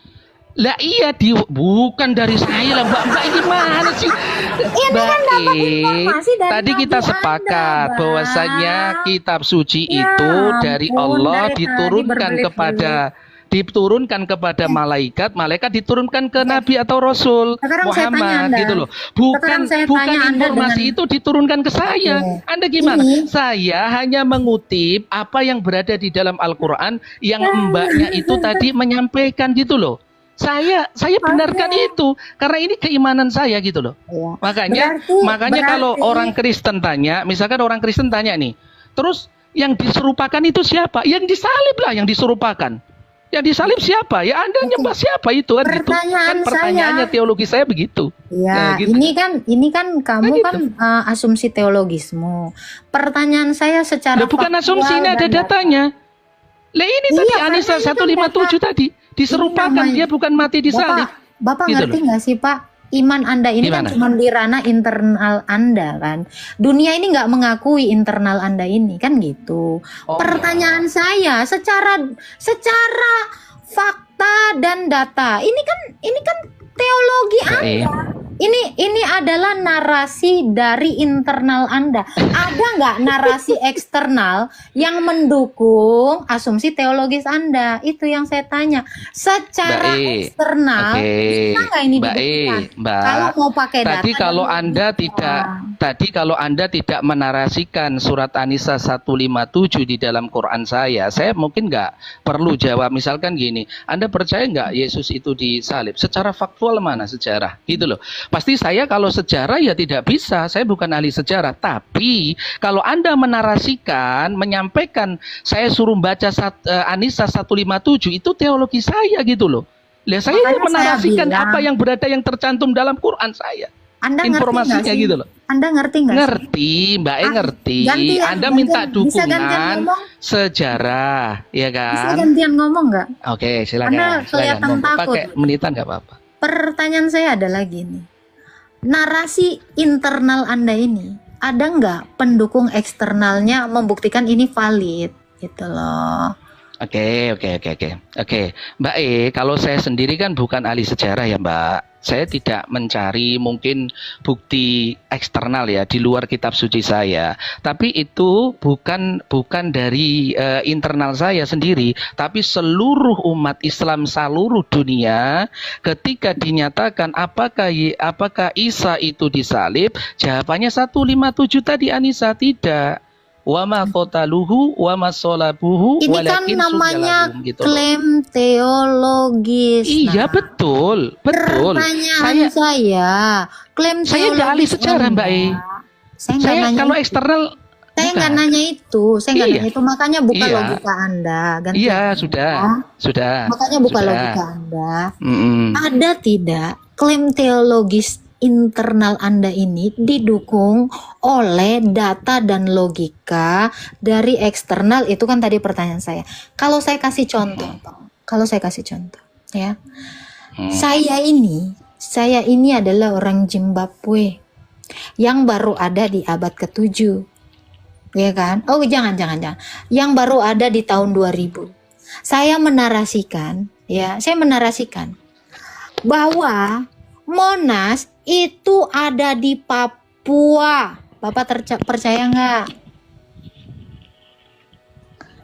Lah iya, bukan dari saya lah, Mbak. Mbak ini mana sih? Ini kan dapat informasi dari Tadi Nabi kita Anda, sepakat Mbak. bahwasanya kitab suci Ya itu dari ampun, Allah dari tadi diturunkan kepada malaikat, malaikat diturunkan ke nabi atau rasul Sekarang saya tanya Muhammad Anda. gitu loh. Sekarang saya Bukan tanya Anda informasi dengan- itu diturunkan ke saya. Oke. Anda gimana? Ini- Saya hanya mengutip apa yang berada di dalam Al-Qur'an yang mbaknya itu tadi menyampaikan gitu loh. Saya benarkan itu karena ini keimanan saya gitu loh. Iya. Makanya kalau berarti- orang Kristen tanya, misalkan orang Kristen tanya nih, terus yang diserupakan itu siapa? Yang disalib lah yang diserupakan. Yang disalib siapa? Ya Anda nyembah siapa itu kan gitu. Pertanyaan Kan pertanyaannya saya- teologi saya begitu. Ya, gitu. ini kan kamu Nah, gitu. kan asumsi teologismu. Pertanyaan saya secara Lah bukan faktual asumsi, ini ada dan data. datanya. Lah ini Iya, tadi karena Anisa ini kan 157 tadi diserupakan, namanya- dia bukan mati disalib. Bapak Gitu ngerti nggak sih Pak? Iman Anda ini kan Gimana? cuma di ranah internal Anda kan. Dunia ini nggak mengakui internal Anda ini kan gitu. Oh, Pertanyaan saya secara fakta dan data ini kan teologi Baik. Anda. Ini adalah narasi dari internal Anda. Ada nggak narasi eksternal yang mendukung asumsi teologis Anda? Itu yang saya tanya. Secara Baik. eksternal, bisa nggak ini Mbak dibuktikan? Mbak. Kalau mau pakai data. Tadi kalau dan Anda bukti. tidak menarasikan menarasikan surat An-Nisa 157 di dalam Quran saya mungkin nggak perlu jawab. Misalkan gini, Anda percaya nggak Yesus itu disalib? Secara faktual mana sejarah? Gitu loh. Pasti saya kalau sejarah ya tidak bisa, saya bukan ahli sejarah. Tapi kalau Anda menarasikan, menyampaikan, saya suruh baca An-Nisa 157 itu teologi saya gitu loh. Lah saya Makanya menarasikan saya bilang- apa yang berada yang tercantum dalam Quran saya. Anda ngerti Informasinya nggak sih? gitu loh. Anda ngerti nggak sih? Ngerti, Mbak ngerti. gantian, Anda minta gantian. Bisa gantian dukungan ngomong? sejarah, ya Bisa kan? gantian ngomong nggak? Oke, silakan. Anda Silakan. kelihatan Mau takut. pakai menitan nggak apa-apa. Pertanyaan saya adalah gini. Narasi internal Anda ini ada nggak pendukung eksternalnya membuktikan ini valid gitu loh. Oke. Mbak kalau saya sendiri kan bukan ahli sejarah ya, Mbak. Saya tidak mencari mungkin bukti eksternal ya di luar kitab suci saya. Tapi itu bukan dari internal saya sendiri, tapi seluruh umat Islam seluruh dunia ketika dinyatakan apakah Isa itu disalib, jawabannya 157 tadi Anissa tidak. Wa ma qataluhu wa ma salabuhu Ini kan walakin namanya subyalahum, gitu loh. klaim teologis. Iya, Nah, betul. Pertanyaan saya, klaim Saya teologis nggak ahli sejarah, Mbak E. Saya nggak Saya nanya kalau itu. eksternal Saya nggak bukan. nanya itu. Saya nggak Iya. nanya itu. Makanya buka Iya. logika Anda. Gantian. Iya, sudah. Makanya buka Sudah. logika Anda. Mm-mm. Ada tidak klaim teologis internal Anda ini didukung oleh data dan logika dari eksternal? Itu kan tadi pertanyaan saya. Kalau saya kasih contoh, ya. Saya ini adalah orang Zimbabwe yang baru ada di abad ke-7. Ya kan? Oh, jangan. Yang baru ada di tahun 2000. Saya menarasikan bahwa Monas itu ada di Papua. Bapak percaya nggak?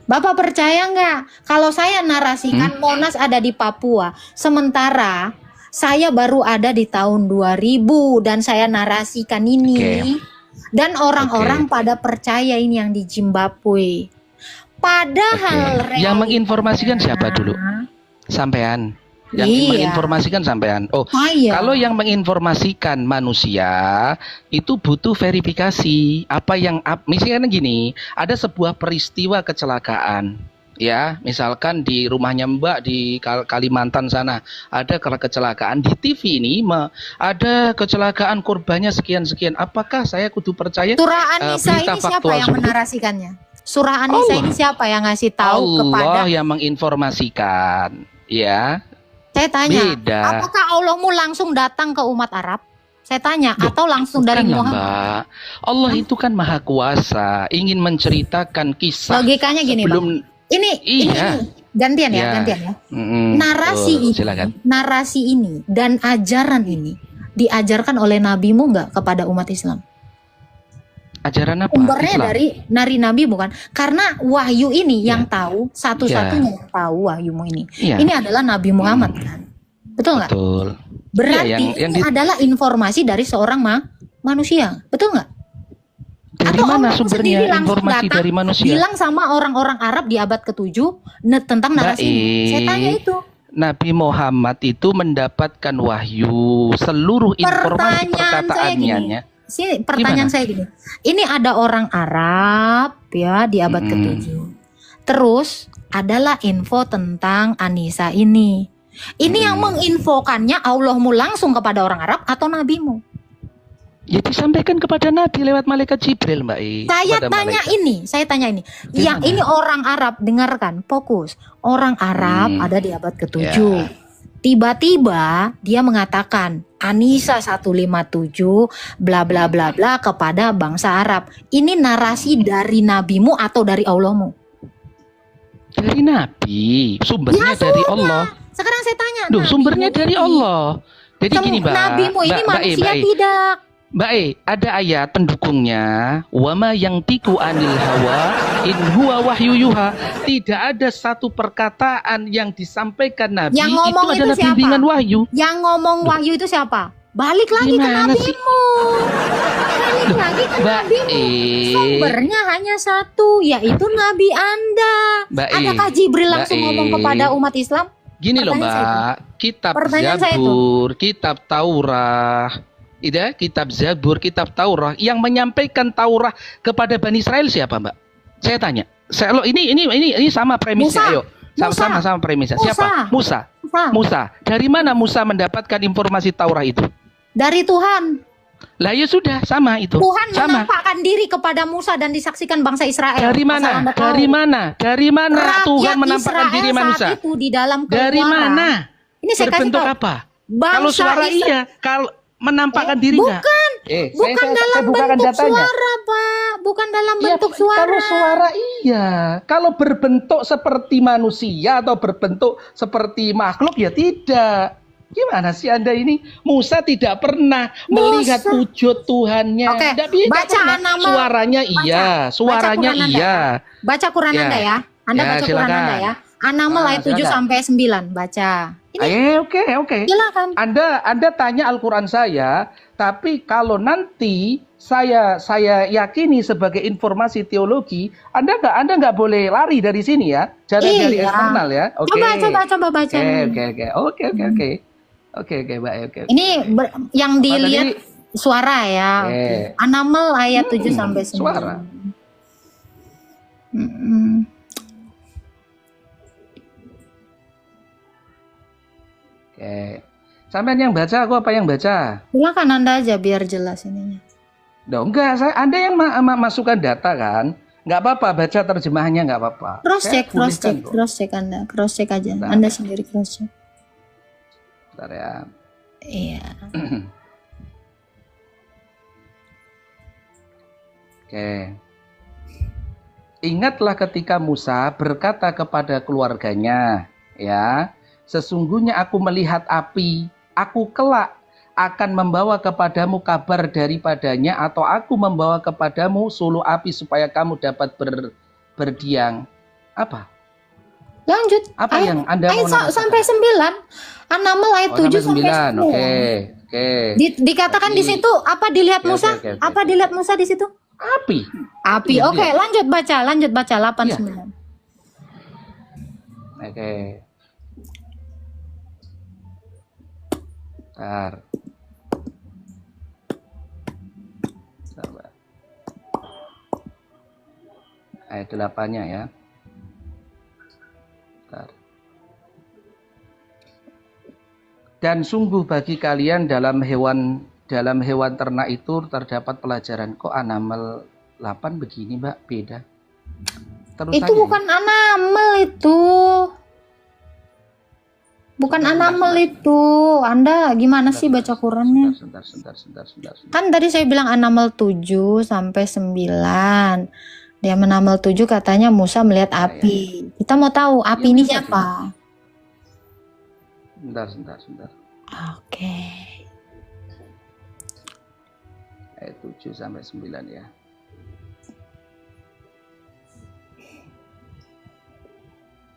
Bapak percaya nggak? Kalau saya narasikan Monas ada di Papua, sementara saya baru ada di tahun 2000 dan saya narasikan ini. Oke. Dan orang-orang pada percaya ini yang di Zimbabwe. Padahal Oke. Yang menginformasikan siapa dulu? Sampean. Yang Iya. menginformasikan sampean. Oh, Iya. kalau yang menginformasikan manusia itu butuh verifikasi. Apa yang misalnya gini, ada sebuah peristiwa kecelakaan. Ya, misalkan di rumahnya Mbak di Kalimantan sana ada kecelakaan, di TV ini ada kecelakaan korbannya sekian-sekian. Apakah saya kudu percaya Surah An-Nisa berita ini siapa faktual yang seperti itu? menarasikannya? Surah An-Nisa Allah. ini siapa yang ngasih tahu kepada? Allah yang menginformasikan. Ya, Saya tanya, beda. apakah Allahmu langsung datang ke umat Arab? Saya tanya, Duh, atau langsung dari bukanlah, Muhammad? Mbak. Allah itu kan maha kuasa, ingin menceritakan kisah Logikanya gini, Bang. sebelum. Ini Iya. gantian ya, Iya. gantian ya. Narasi Narasi ini dan ajaran ini diajarkan oleh nabimu nggak kepada umat Islam? Ajaran apa? Sumbernya Islam. dari nabi bukan? Karena wahyu ini yang tahu, satu-satunya yang tahu wahyumu ini. Iya. Ini adalah Nabi Muhammad kan? Betul nggak? Betul. Berarti Iya, yang ini adalah informasi dari seorang manusia. Betul nggak? Dari Atau mana Allah sumbernya sendiri langsung informasi datang, dari manusia? bilang sama orang-orang Arab di abad ke-7 tentang narasi ini. Saya tanya itu. Nabi Muhammad itu mendapatkan wahyu seluruh informasi perkataannya. Sini pertanyaan saya gini. Ini ada orang Arab ya di abad ke-7. Terus adalah info tentang Anissa ini. Ini yang menginfokannya Allahmu langsung kepada orang Arab atau nabimu? Ya disampaikan kepada Nabi lewat malaikat Jibril, Mbak. Saya tanya ini. Yang ini orang Arab, dengarkan, fokus. Orang Arab ada di abad ke-7. Ya. Tiba-tiba dia mengatakan Anissa 157 bla bla bla bla kepada bangsa Arab. Ini narasi dari nabimu atau dari Allahmu? Dari Nabi, sumbernya dari Allah. Sekarang saya tanya. Duh, nabimu sumbernya dari ini. Allah. Jadi gini, Mbak. Nabimu ini manusia tidak. Mbak ada ayat pendukungnya, wama yang tiku anil hawa in huwa wahyu yuha. Tidak ada satu perkataan yang disampaikan Nabi Yang itu ngomong itu adalah siapa? bimbingan wahyu. Yang ngomong wahyu itu siapa? Balik lagi ke Gimana sih? nabimu. Balik lagi ke Mbak nabimu. Sumbernya hanya satu, yaitu Nabi Anda. Mbak Adakah Jibril langsung Mbak ngomong kepada umat Islam? Gini loh, Pertanyaan saya Mbak, kitab Pertanyaan saya itu. Zabur, kitab Taurah, kitab Zabur, kitab Taurah yang menyampaikan Taurah kepada Bani Israel siapa, Mbak? Saya tanya. Ini sama premisnya, Musa. ayo. Sama premisnya. Siapa? Musa. Dari mana Musa mendapatkan informasi Taurah itu? Dari Tuhan. Lah ya sudah, sama itu. Tuhan sama. menampakkan diri kepada Musa dan disaksikan bangsa Israel. Dari mana? Asal Anda tahu. Dari mana Rakyat Tuhan menampakkan Israel diri manusia? saat itu di dalam keluaran. Dari mana? Ini saya kasih Berbentuk tahu. apa? Bangsa Kalau suara iya, kalau menampakkan diri nggak? Bukan dalam bentuk suara, Pak. Bukan dalam bentuk suara. Kalau suara iya. Kalau berbentuk seperti manusia atau berbentuk seperti makhluk ya tidak. Gimana sih Anda ini? Musa tidak pernah melihat wujud Tuhannya. Oke, baca An-Naml. Suaranya iya, suaranya Baca Quran iya. Baca Quran Ya. Anda ya. Anda Ya, baca Quran silakan. Anda ya. An-Naml ayat 7 sampai 9 baca. Oke. Silakan. Anda tanya Al-Quran saya, tapi kalau nanti saya yakini sebagai informasi teologi, Anda nggak boleh lari dari sini ya, jangan dari eksternal ya. Oke. Coba baca. Oke, baik. Ini yang dilihat suara ya. Oke. An-Naml ayat 7 sampai 9. Suara. Oke. Sampean yang baca, aku apa yang baca? Silakan Anda aja biar jelas ininya. Enggak, Anda yang masukkan data kan? Nggak apa-apa, baca terjemahannya nggak apa-apa. Cross check Anda, cross check aja. Bentar. Anda sendiri cross check. Bentar ya. Iya. Oke. Ingatlah ketika Musa berkata kepada keluarganya, ya, sesungguhnya aku melihat api, aku kelak akan membawa kepadamu kabar daripadanya, atau aku membawa kepadamu suluh api supaya kamu dapat berdiam. Apa? Lanjut. Apa yang Anda ayat mau narasikan? sampai 9. An-Naml ayat 7 sampai 9. Oke. Dikatakan di situ apa dilihat Oke, Musa? oke. Apa dilihat Musa di situ? Api. Api. Iya, Oke, iya. lanjut baca 8 Iya. 9. Oke. Bentar. Sabar. Ayat 8-nya ya. Bentar. Dan sungguh bagi kalian dalam hewan ternak itu terdapat pelajaran. Kok An-Naml 8 begini, Mbak? Beda. Terusannya. Itu bukan An-Naml itu. Bukan An-Naml itu. Anda gimana sih baca Qurannya? Sebentar. Kan tadi saya bilang An-Naml 7 sampai 9. Dia An-Naml 7 katanya Musa melihat api. Kita mau tahu api ini bisa, siapa? Sebentar. Oke. Ayat 7 sampai 9 ya.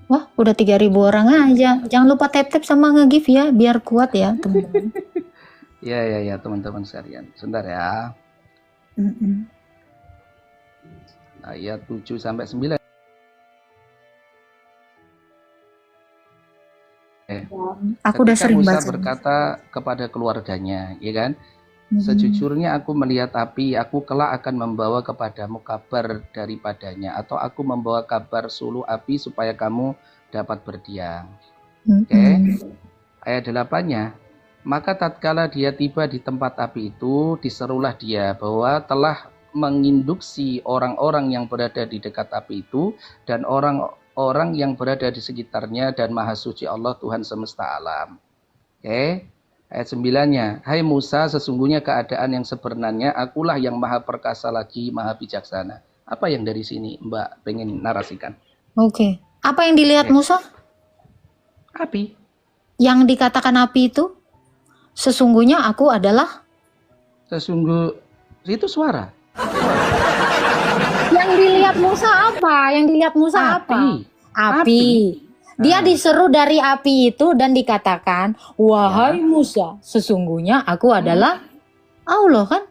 Wah, udah 3.000 orang aja. Jangan lupa tap-tap sama nge-give ya, biar kuat ya, teman-teman. Ya, teman-teman sekalian. Sebentar ya. Mm-mm. Ayat 7 sampai 9. Aku udah Ketika sering Musa baca. berkata kepada keluarganya, ya kan? Mm-mm. Sejujurnya aku melihat api, aku kelak akan membawa kepadamu kabar daripadanya, atau aku membawa kabar suluh api supaya kamu dapat berdiam. Oke. Mm-mm. Ayat 8-nya, maka tatkala dia tiba di tempat api itu, diserulah dia bahwa telah menginduksi orang-orang yang berada di dekat api itu, dan orang-orang yang berada di sekitarnya, dan maha suci Allah Tuhan semesta alam. Oke. Ayat 9-nya, hai Musa, sesungguhnya keadaan yang sebenarnya akulah yang maha perkasa lagi, maha bijaksana. Apa yang dari sini Mbak pengen narasikan? Oke. Apa yang dilihat Oke. Musa? Api. Yang dikatakan api itu? Sesungguhnya aku adalah. Itu suara. Yang dilihat Musa apa? Yang dilihat Musa apa? Api. Dia diseru dari api itu dan dikatakan, wahai Musa, sesungguhnya aku adalah Allah, kan?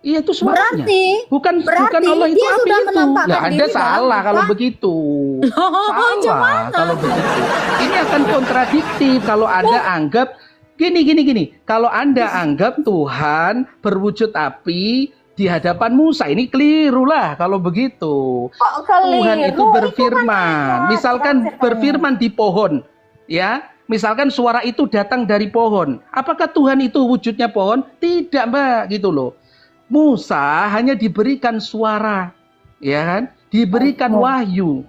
Iya, itu suaranya. Bukan Allah itu dia api sudah itu. menampakkan Lah, Anda diri salah bahwa kalau begitu. Salah kalau begitu. Ini akan kontradiktif kalau Anda anggap gini. Kalau Anda anggap Tuhan berwujud api di hadapan Musa, ini keliru lah kalau begitu. Tuhan itu berfirman. Misalkan berfirman di pohon, ya. Misalkan suara itu datang dari pohon. Apakah Tuhan itu wujudnya pohon? Tidak, Mbak, gitu loh. Musa hanya diberikan suara, ya kan? Diberikan wahyu,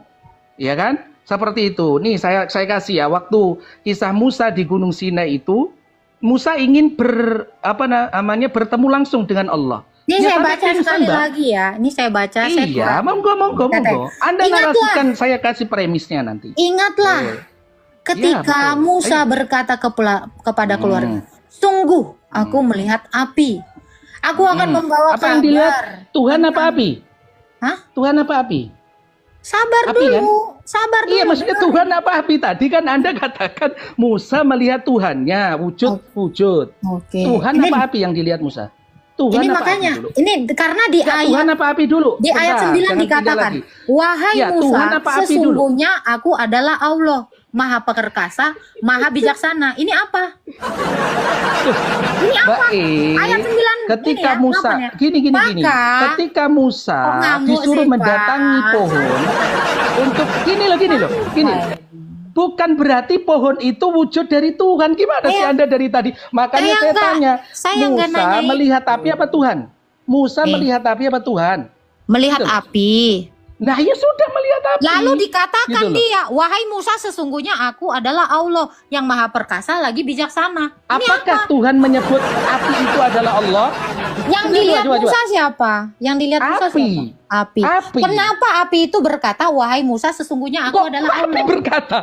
ya kan? Seperti itu. Nih saya kasih ya, waktu kisah Musa di Gunung Sinai itu, Musa ingin bertemu langsung dengan Allah. Ini Ya, saya tapi baca pingsan, sekali Mbak. lagi ya. Ini saya baca. Iya, monggo. Anda Ingatlah. narasikan, saya kasih premisnya nanti. Ingatlah, ketika betul. Musa Ayo. berkata kepada keluarga, sungguh aku melihat api. Aku akan membawa Apa yang kabar. dilihat? Tuhan apa api? Hah? Tuhan apa api? Sabar Api, dulu, kan? sabar dulu. Iya, maksudnya Tuhan apa api? Tadi kan Anda katakan Musa melihat Tuhannya, wujud. Oke. Tuhan Ini- apa api yang dilihat Musa? Tuhan Ini apa makanya, api dulu? ini karena di Ya, ayat Tuhan apa api dulu? di ayat Bentar, 9 jangan pindah dikatakan, lagi. wahai Ya, Musa, Tuhan apa api dulu? sesungguhnya aku adalah Allah, maha perkasa, maha bijaksana. Ini apa? Ini apa? Baik. Ayat 9 Ketika ini ya, Musa, delapan ya. gini. Maka- Ketika Musa Oh, ngamuk disuruh sih, Pak. mendatangi pohon untuk gini loh. Bukan berarti pohon itu wujud dari Tuhan. Gimana sih Anda dari tadi? Makanya saya tanya, saya nggak Musa nanyain. melihat api apa Tuhan? Musa melihat api apa Tuhan? Melihat Gitu. api. Nah, ya sudah melihat api. Lalu dikatakan Gitu loh. dia, wahai Musa, sesungguhnya aku adalah Allah yang maha perkasa lagi bijaksana. Ini Apakah apa? Tuhan menyebut api itu adalah Allah? Yang Coba, dilihat coba. Musa siapa? Yang dilihat Musa Api. siapa? Api. Api. Kenapa api itu berkata, wahai Musa, sesungguhnya aku Kok adalah api Allah? berkata?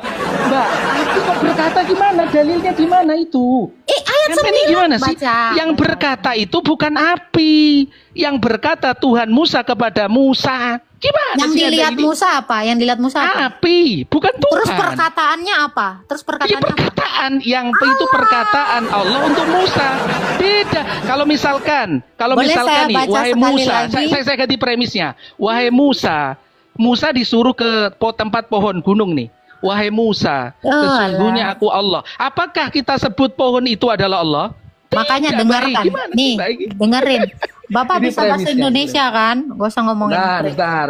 Mbak, api kok berkata gimana? Dalilnya di mana itu? Ayat Kan ini gimana sih? Yang berkata itu bukan api. Yang berkata Tuhan Musa kepada Musa. Gimana Yang sih dilihat Anda ini? Musa apa? Yang dilihat Musa apa? Api, bukan Tuhan. Terus perkataannya apa? Terus Iya, perkataannya apa? perkataan yang itu perkataan Allah untuk Musa. Beda. Kalau misalkan Boleh saya nih, baca wahai sekali Musa, lagi? saya ganti premisnya. Wahai Musa, Musa disuruh ke tempat pohon gunung nih. Wahai Musa, sesungguhnya aku Allah. Apakah kita sebut pohon itu adalah Allah? Makanya Tidak, dengarkan. baik. Gimana sih, Nih, baik? dengerin. Bapak Ini bisa bahasa premisnya, Indonesia kan? Gak usah ngomongin. Sebentar.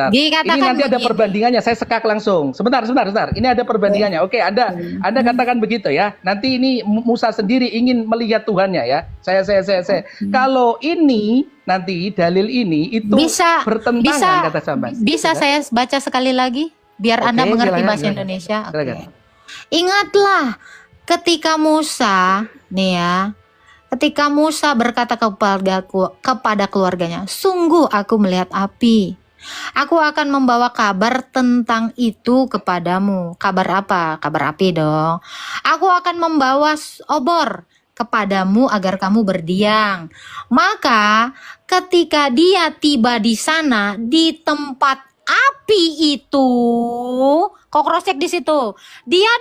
Dikatakan Ini nanti ada begini. perbandingannya. Saya sekak langsung. Sebentar. Ini ada perbandingannya. Oke, Anda katakan begitu ya. Nanti ini Musa sendiri ingin melihat Tuhannya ya. Saya. Kalau ini nanti dalil ini itu bertentangan kata sampean. Bisa saya baca sekali lagi biar Oke, Anda mengerti silakan, bahasa silakan. Indonesia. Oke. Silakan. Ingatlah ketika Musa nih ya, ketika Musa berkata kepada keluarganya, sungguh aku melihat api. Aku akan membawa kabar tentang itu kepadamu. Kabar apa? Kabar api dong. Aku akan membawa obor kepadamu agar kamu berdiam. Maka ketika dia tiba di sana di tempat api itu, kok cross-check di situ. Dia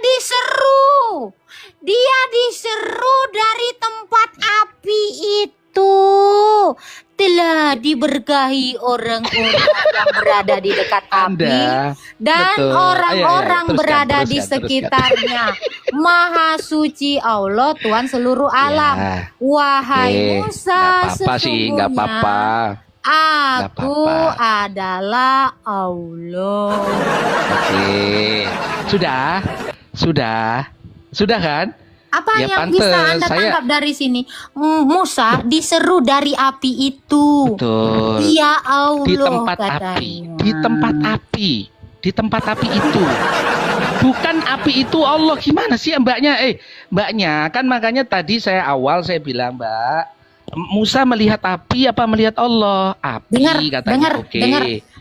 diseru dari tempat api itu. Telah diberkahi orang-orang yang berada di dekat api dan betul. orang-orang Ayo, berada di teruskan. sekitarnya. Maha suci Allah Tuhan seluruh alam. Ya. Wahai Musa, Nggak apa-apa sih, nggak apa-apa. Aku apa-apa. adalah Allah. Oke. Sudah kan? Apa Ya, yang pantes. bisa Anda tangkap dari sini? Musa diseru dari api itu. Betul. Ya Allah, Di tempat katanya. api. Di tempat api itu. Bukan api itu Allah. Gimana sih Mbaknya? Mbaknya kan makanya tadi saya bilang, Mbak, Musa melihat api apa melihat Allah? Api katanya.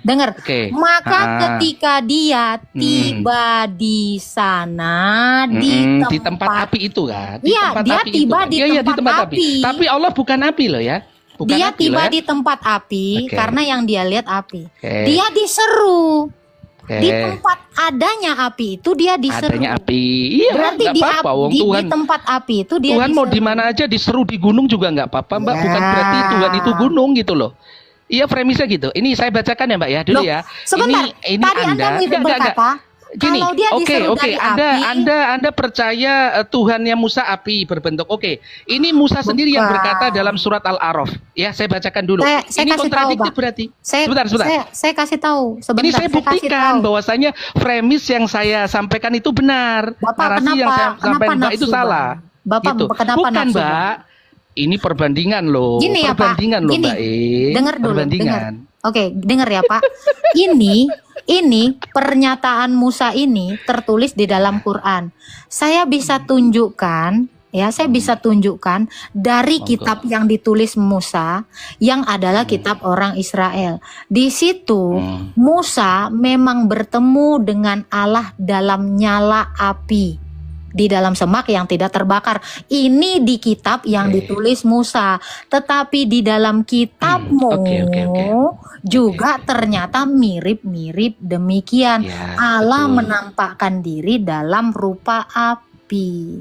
Dengar. Oke. Maka ketika dia tiba di sana di tempat api itu kan? Iya, dia tiba di tempat api. Tapi Allah bukan api loh ya. Bukan Dia api tiba loh ya. di tempat api karena yang dia lihat api. Oke. Dia diseru. Oke. Di tempat adanya api itu dia diseru. Adanya api. Iya, Berarti nggak apa-apa, wong di Tuhan. tempat api itu dia Tuhan mau diseru. di mana aja diseru di gunung juga nggak apa-apa, Mbak. Ya. Bukan berarti Tuhan itu gunung gitu loh. Iya, premisnya gitu. Ini saya bacakan ya, Mbak ya. Dulu Loh, ya. Sebentar. Ini Tadi Anda berkata Gini, kalau dia diseru dari api. Anda percaya Tuhannya Musa api berbentuk. Oke. Ini Musa sendiri yang berkata dalam surat Al-A'raf. Ya, saya bacakan dulu. Saya Ini kasih tahu, kontradiktif Pak. berarti. Sebentar. Saya kasih tahu. Sebentar. Ini saya buktikan bahwasanya premis yang saya sampaikan itu benar. Bapak, narasi yang saya sampaikan Mbak itu nafsu, salah. Bapak, Gitu. kenapa Bukan, nafsu, Mbak. Ini perbandingan loh. Gini ya, Pak. Perbandingan loh, Gini. Mbak. Dengar dulu, Perbandingan. Oke, dengar ya Pak. Ini pernyataan Musa ini tertulis di dalam Quran. Saya bisa tunjukkan dari kitab yang ditulis Musa yang adalah kitab orang Israel. Di situ Musa memang bertemu dengan Allah dalam nyala api. Di dalam semak yang tidak terbakar. Ini di kitab yang ditulis Musa. Tetapi di dalam kitabmu juga ternyata mirip-mirip demikian. Ya, Allah betul. menampakkan diri dalam rupa api.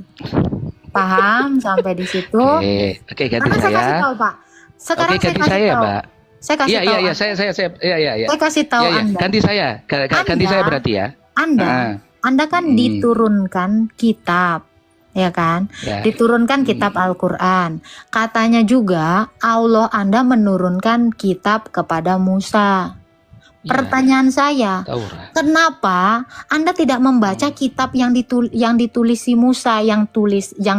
Paham sampai di situ? Oke, ganti Karena saya kasih saya. tahu, Pak. Sekarang Oke, ganti saya kasih saya, tahu. Mbak. Saya kasih Iya, tahu. iya, Anda. saya. Saya kasih tahu Iya, iya. Anda. Ganti saya. Ganti saya berarti ya. Anda kan diturunkan kitab, ya kan? Ya. Diturunkan kitab Al-Quran. Katanya juga Allah Anda menurunkan kitab kepada Musa. Iya, Pertanyaan saya, Taurat. kenapa Anda tidak membaca kitab yang ditulis si Musa yang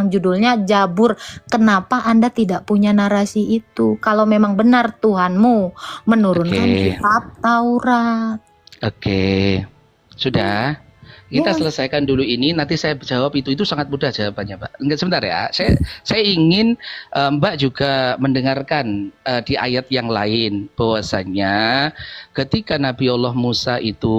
judulnya Jabur? Kenapa Anda tidak punya narasi itu? Kalau memang benar Tuhanmu menurunkan kitab Taurat. Oke. Sudah. Kita Iya. selesaikan dulu ini, nanti saya jawab itu sangat mudah jawabannya, Pak. Enggak, sebentar ya. Saya ingin Mbak juga mendengarkan di ayat yang lain bahwasanya ketika Nabi Allah Musa itu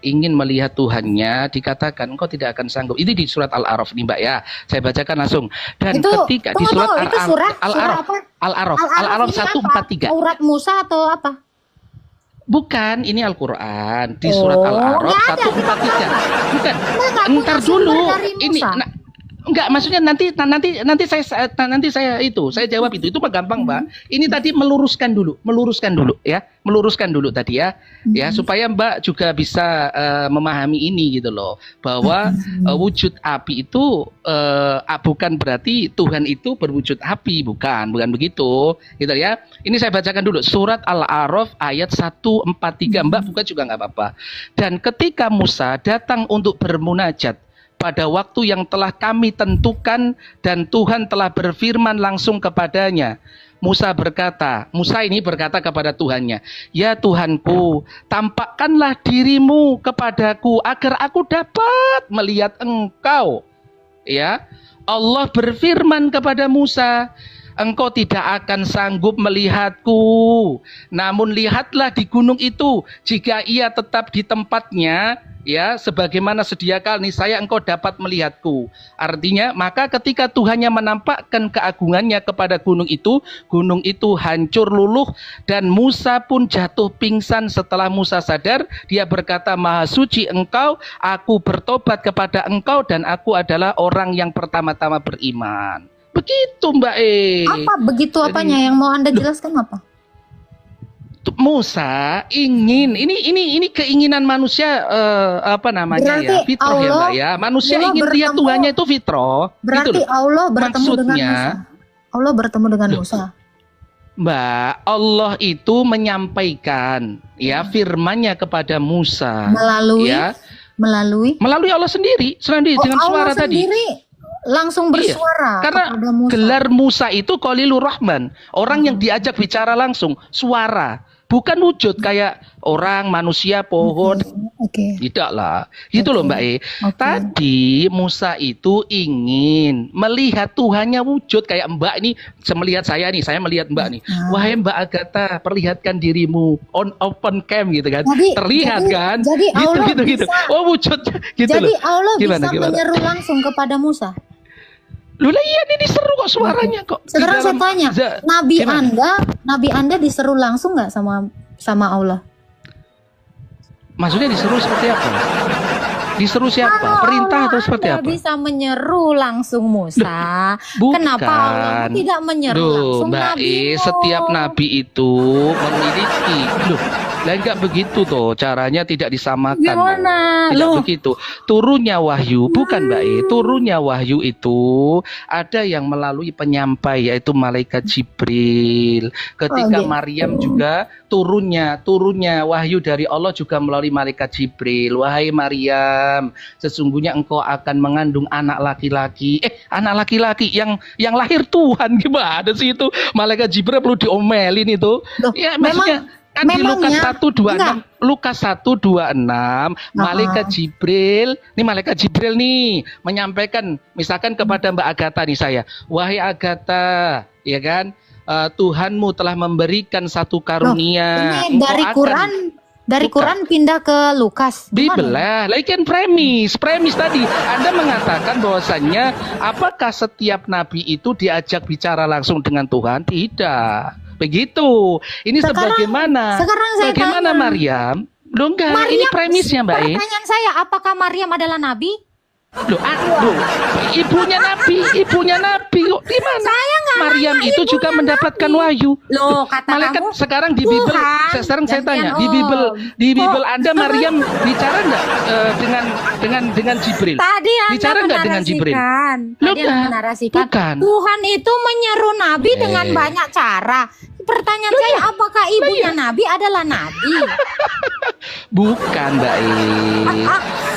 ingin melihat Tuhannya, dikatakan engkau tidak akan sanggup. Ini di surat Al-A'raf nih, Mbak ya. Saya bacakan langsung. Dan Itu ketika di surat itu surah Al-A'raf, apa? Al-A'raf Al-Araf ini apa? 143. Taurat Musa atau apa? Bukan, ini Al-Quran di Oh, surat Al-A'raf nggak ada, 143. Bukan, nggak punya entar sumber dulu. dari Ini Musa. enggak, maksudnya nanti saya jawab itu mah gampang, Mbak. Ini tadi meluruskan dulu ya. Meluruskan dulu tadi ya. Ya, supaya Mbak juga bisa memahami ini gitu loh. Bahwa wujud api itu bukan berarti Tuhan itu berwujud api, bukan begitu. Gitu ya. Ini saya bacakan dulu surat Al-A'raf ayat 143. Mbak buka juga nggak apa-apa. Dan ketika Musa datang untuk bermunajat pada waktu yang telah kami tentukan dan Tuhan telah berfirman langsung kepadanya. Musa ini berkata kepada Tuhannya, "Ya Tuhanku, tampakkanlah dirimu kepadaku agar aku dapat melihat Engkau." Ya, Allah berfirman kepada Musa, "Engkau tidak akan sanggup melihatku. Namun lihatlah di gunung itu, jika ia tetap di tempatnya, ya, sebagaimana sedia kala niscaya engkau dapat melihatku." Artinya, maka ketika Tuhannya menampakkan keagungannya kepada gunung itu hancur luluh dan Musa pun jatuh pingsan. Setelah Musa sadar, dia berkata, "Maha suci Engkau, aku bertobat kepada Engkau dan aku adalah orang yang pertama-tama beriman." Begitu, Mbak Apa begitu apanya yang mau Anda jelaskan apa? Musa ingin ini keinginan manusia Berarti fitrah ya, Mbak ya. Manusia Allah ingin lihat bertemu- Tuhannya itu fitrah. Berarti Gitu loh. Allah bertemu dengan Maksudnya, Musa. Allah bertemu dengan Musa. Mbak, Allah itu menyampaikan ya firman-Nya kepada Musa Melalui melalui Allah sendiri dengan suara Allah tadi. sendiri langsung bersuara Karena kepada Musa. gelar Musa itu Khalilur Rahman, orang yang diajak bicara langsung, suara, bukan wujud kayak orang, manusia, pohon. Oke. Tidak lah, gitu loh Mbak Oke. Tadi Musa itu ingin melihat Tuhannya wujud kayak Mbak ini, melihat saya nih, saya melihat Mbak nih. Wahai Mbak Agatha, perlihatkan dirimu on open cam gitu kan. Terlihat kan? Jadi Allah gitu. bisa, Oh wujud gitu jadi loh. Allah Gimana? bisa menyeru langsung kepada Musa. Loh lah iya, ini diseru kok suaranya kok. Di Sekarang saya dalam tanya, gimana? Nabi Anda diseru langsung nggak sama Allah? Maksudnya diseru seperti apa? Diseru siapa? Perintah atau seperti Anda apa? bisa menyeru langsung Musa. Bukan. Kenapa Allah tidak menyeru langsung Mbak Nabi? setiap nabi itu memiliki. Loh, lah enggak begitu toh. Caranya tidak disamakan. Gimana? Tidak Loh. begitu. Turunnya wahyu, bukan Mbak turunnya wahyu itu ada yang melalui penyampai yaitu malaikat Jibril. Ketika Maryam juga turunnya wahyu dari Allah juga melalui malaikat Jibril. Wahai Maryam, sesungguhnya engkau akan mengandung anak laki-laki. Anak laki-laki yang lahir Tuhan, gimana sih itu? Malaikat Jibril perlu diomelin itu. Loh, Ya maksudnya kan di Lukas 1:26, Lukas 1:26, malaikat Jibril, ini malaikat Jibril nih menyampaikan misalkan kepada Mbak Agatha nih saya, "Wahai Agatha, ya kan? Tuhanmu telah memberikan satu karunia." Ini dari Quran pindah ke Lukas. Bibel lah, kan premis tadi. Anda mengatakan bahwasannya apakah setiap nabi itu diajak bicara langsung dengan Tuhan? Tidak. Begitu. Ini sebagaimana saya tanya, Maryam? Loh enggak, ini premisnya Mbak Pertanyaan saya, apakah Maryam adalah nabi? Loh, ibunya nabi kok gimana? Saya nggak Maryam nanya itu ibunya juga mendapatkan wahyu. Loh, kata Malaikat kamu sekarang di Bibel, Tuhan, sekarang saya tanya, di gantian Bibel Anda Maryam bicara enggak dengan Jibril? Tadi Anda Bicara enggak dengan Jibril? menarasikan Bukan. Tuhan itu menyeru nabi Eh. dengan banyak cara. pertanyaan saya, apakah ibunya Nabi adalah Nabi? Bukan, Mbak E.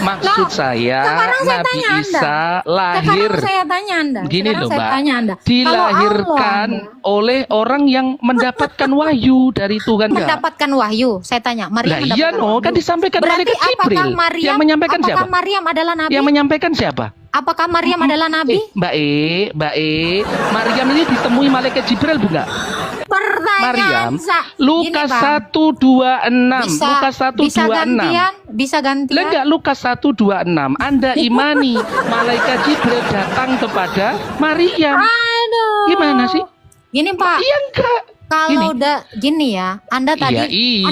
Maksud saya, sekarang saya Nabi tanya Anda. Isa lahir. Sekarang saya tanya Anda. Gini Sekarang loh, saya Mbak. tanya Anda. Dilahirkan oleh orang yang mendapatkan wahyu dari Tuhan, Kak. Mendapatkan wahyu. Saya tanya, Maria Lah iya mendapatkan no, wahyu. kan disampaikan Berarti malaikat Jibril. apakah Maryam, Yang menyampaikan siapa? apakah Maryam adalah Nabi? Yang menyampaikan siapa? Apakah Maryam adalah Nabi? Mbak E, Maryam ini ditemui malaikat Jibril bukan? Pertanyaan Maryam, Lukas Gini, Bang. 126, Lukas bisa 126. gantian, bisa gantian. Lah enggak, Lukas 126. Anda imani malaikat Jibril datang kepada Maryam. Aduh. Gimana sih? Gini Pak, Iya enggak? kalau Gini. udah gini ya, Anda tadi, Iya.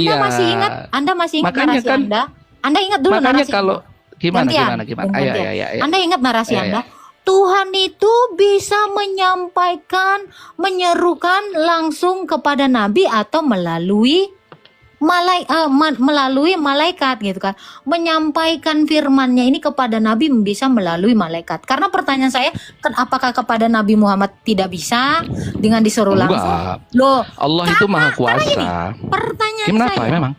Anda masih ingat Makanya narasi kan- Anda? Anda ingat dulu Makanya narasi kalau gimana Gantian. gimana? Ayo. Anda ingat narasi Ayo, Anda? Tuhan itu bisa menyampaikan, menyerukan langsung kepada Nabi atau melalui melalui malaikat gitu kan. Menyampaikan firman-Nya ini kepada Nabi bisa melalui malaikat. Karena pertanyaan saya, apakah kepada Nabi Muhammad tidak bisa dengan disuruh langsung? Enggak. Loh, Allah itu maha kuasa. pertanyaan Kenapa saya. memang?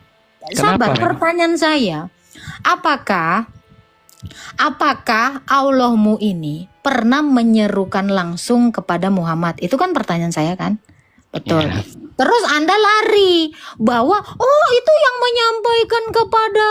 Sabar, Kenapa memang? pertanyaan saya, apakah Allahmu ini pernah menyerukan langsung kepada Muhammad? Itu kan pertanyaan saya kan? Betul. Ya. Terus Anda lari bahwa itu yang menyampaikan kepada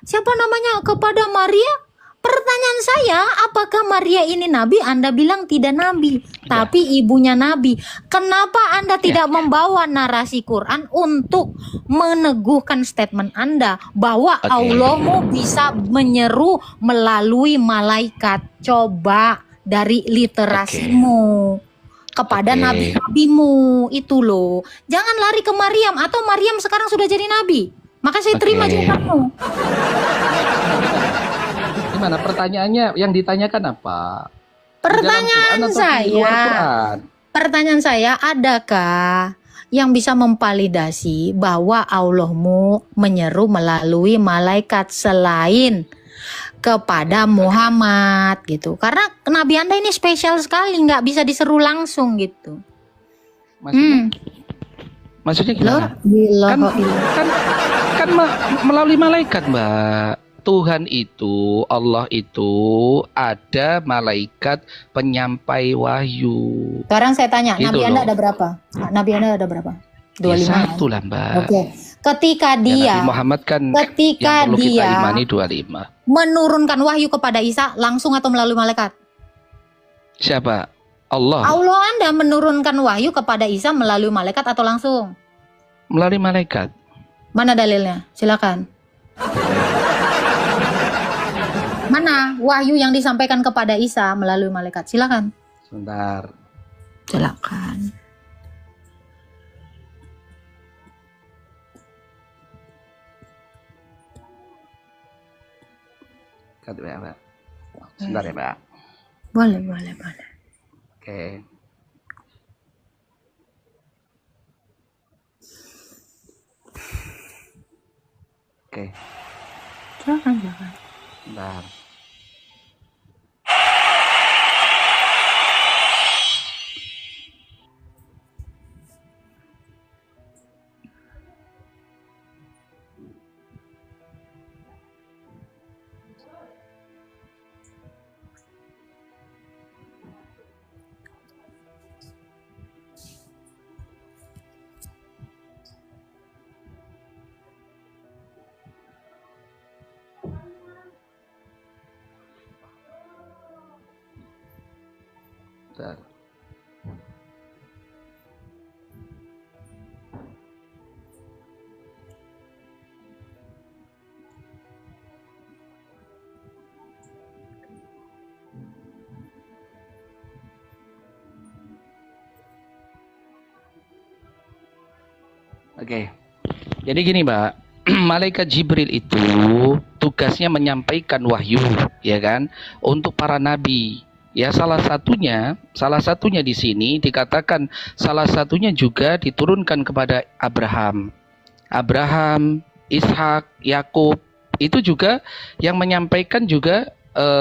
siapa namanya? Kepada Maria. Pertanyaan saya, apakah Maria ini nabi? Anda bilang tidak nabi, tapi ibunya nabi. Kenapa Anda tidak membawa narasi Quran untuk meneguhkan statement Anda bahwa Allahmu bisa menyeru melalui malaikat? Coba dari literasimu kepada nabi-nabimu itu loh. Jangan lari ke Maryam, atau Maryam sekarang sudah jadi nabi. Maka saya terima jawabanmu. Gimana pertanyaannya? Yang ditanyakan apa? Pertanyaan saya, adakah yang bisa memvalidasi bahwa Allahmu menyeru melalui malaikat selain kepada Muhammad gitu? Karena Nabi Anda ini spesial sekali, nggak bisa diseru langsung gitu. Maksudnya gimana? Kan melalui malaikat, Mbak. Tuhan itu, Allah itu ada malaikat penyampai wahyu. Sekarang saya tanya, Gitu Nabi Anda loh. ada berapa? Nabi Anda ada berapa? 25. Ya, satu lah, Mbak. Oke. Ketika Ya, dia Nabi Muhammad kan ketika yang perlu kita dia imani 25. menurunkan wahyu kepada Isa langsung atau melalui malaikat? Siapa? Allah. Allah Anda menurunkan wahyu kepada Isa melalui malaikat atau langsung? Melalui malaikat. Mana dalilnya? Silakan. Mana wahyu yang disampaikan kepada Isa melalui malaikat? Silakan. Sebentar. Silakan. Mbak. Sebentar ya, Mbak. Boleh. Oke. Silakan. Sebentar. Oke. Jadi gini, Mbak. Malaikat Jibril itu tugasnya menyampaikan wahyu, ya kan, untuk para nabi. Ya, salah satunya di sini dikatakan salah satunya juga diturunkan kepada Abraham, Ishak, Yakub. Itu juga yang menyampaikan juga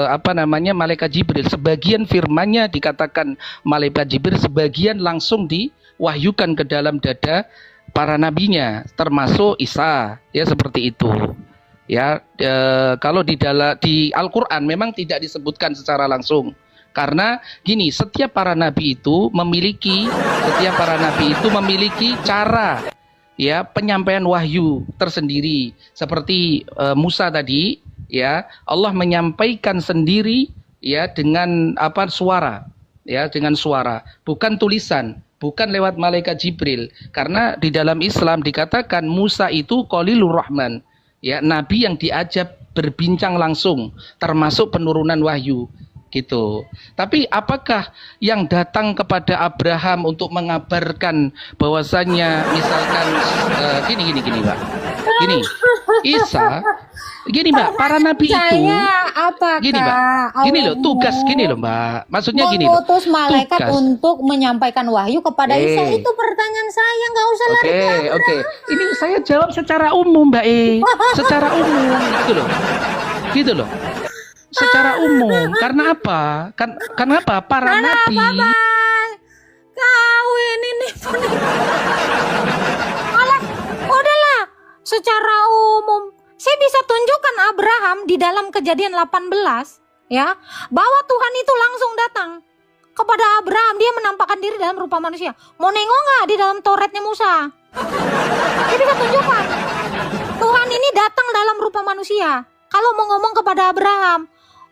apa namanya, malaikat Jibril. Sebagian firmannya dikatakan malaikat Jibril, sebagian langsung diwahyukan ke dalam dada para nabinya, termasuk Isa, ya seperti itu. Ya, kalau di Al-Qur'an memang tidak disebutkan secara langsung. Karena gini, setiap para nabi itu memiliki cara, ya, penyampaian wahyu tersendiri. Seperti Musa tadi, ya, Allah menyampaikan sendiri, ya, dengan suara, ya, dengan suara, bukan tulisan, bukan lewat malaikat Jibril. Karena di dalam Islam dikatakan Musa itu Khalilur Rahman, ya, nabi yang diajak berbincang langsung, termasuk penurunan wahyu. Gitu. Tapi apakah yang datang kepada Abraham untuk mengabarkan bahwasannya misalkan gini Mbak. Gini. Isa, gini Mbak, para nabi itu gini Mbak. Gini loh, tugas gini loh Mbak. Maksudnya gini loh. Mengutus malaikat Tugas. untuk menyampaikan wahyu kepada Isa, itu pertanyaan saya, nggak usah lari ke Abraham. Oke. Ini saya jawab secara umum Mbak secara umum gitu loh. Gitu loh. Secara umum, karena apa? Kenapa para nabi? Kawin ini. Alah, udahlah. Secara umum, saya bisa tunjukkan Abraham di dalam Kejadian 18, ya, bahwa Tuhan itu langsung datang kepada Abraham. Dia menampakkan diri dalam rupa manusia. Mau nengok nggak di dalam Tauratnya Musa? Dia bisa tunjukkan. Tuhan ini datang dalam rupa manusia. Kalau mau ngomong kepada Abraham,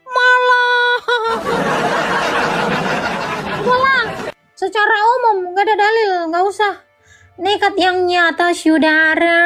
malah udahlah, secara umum nggak ada dalil, nggak usah nekat yang nyata, saudara.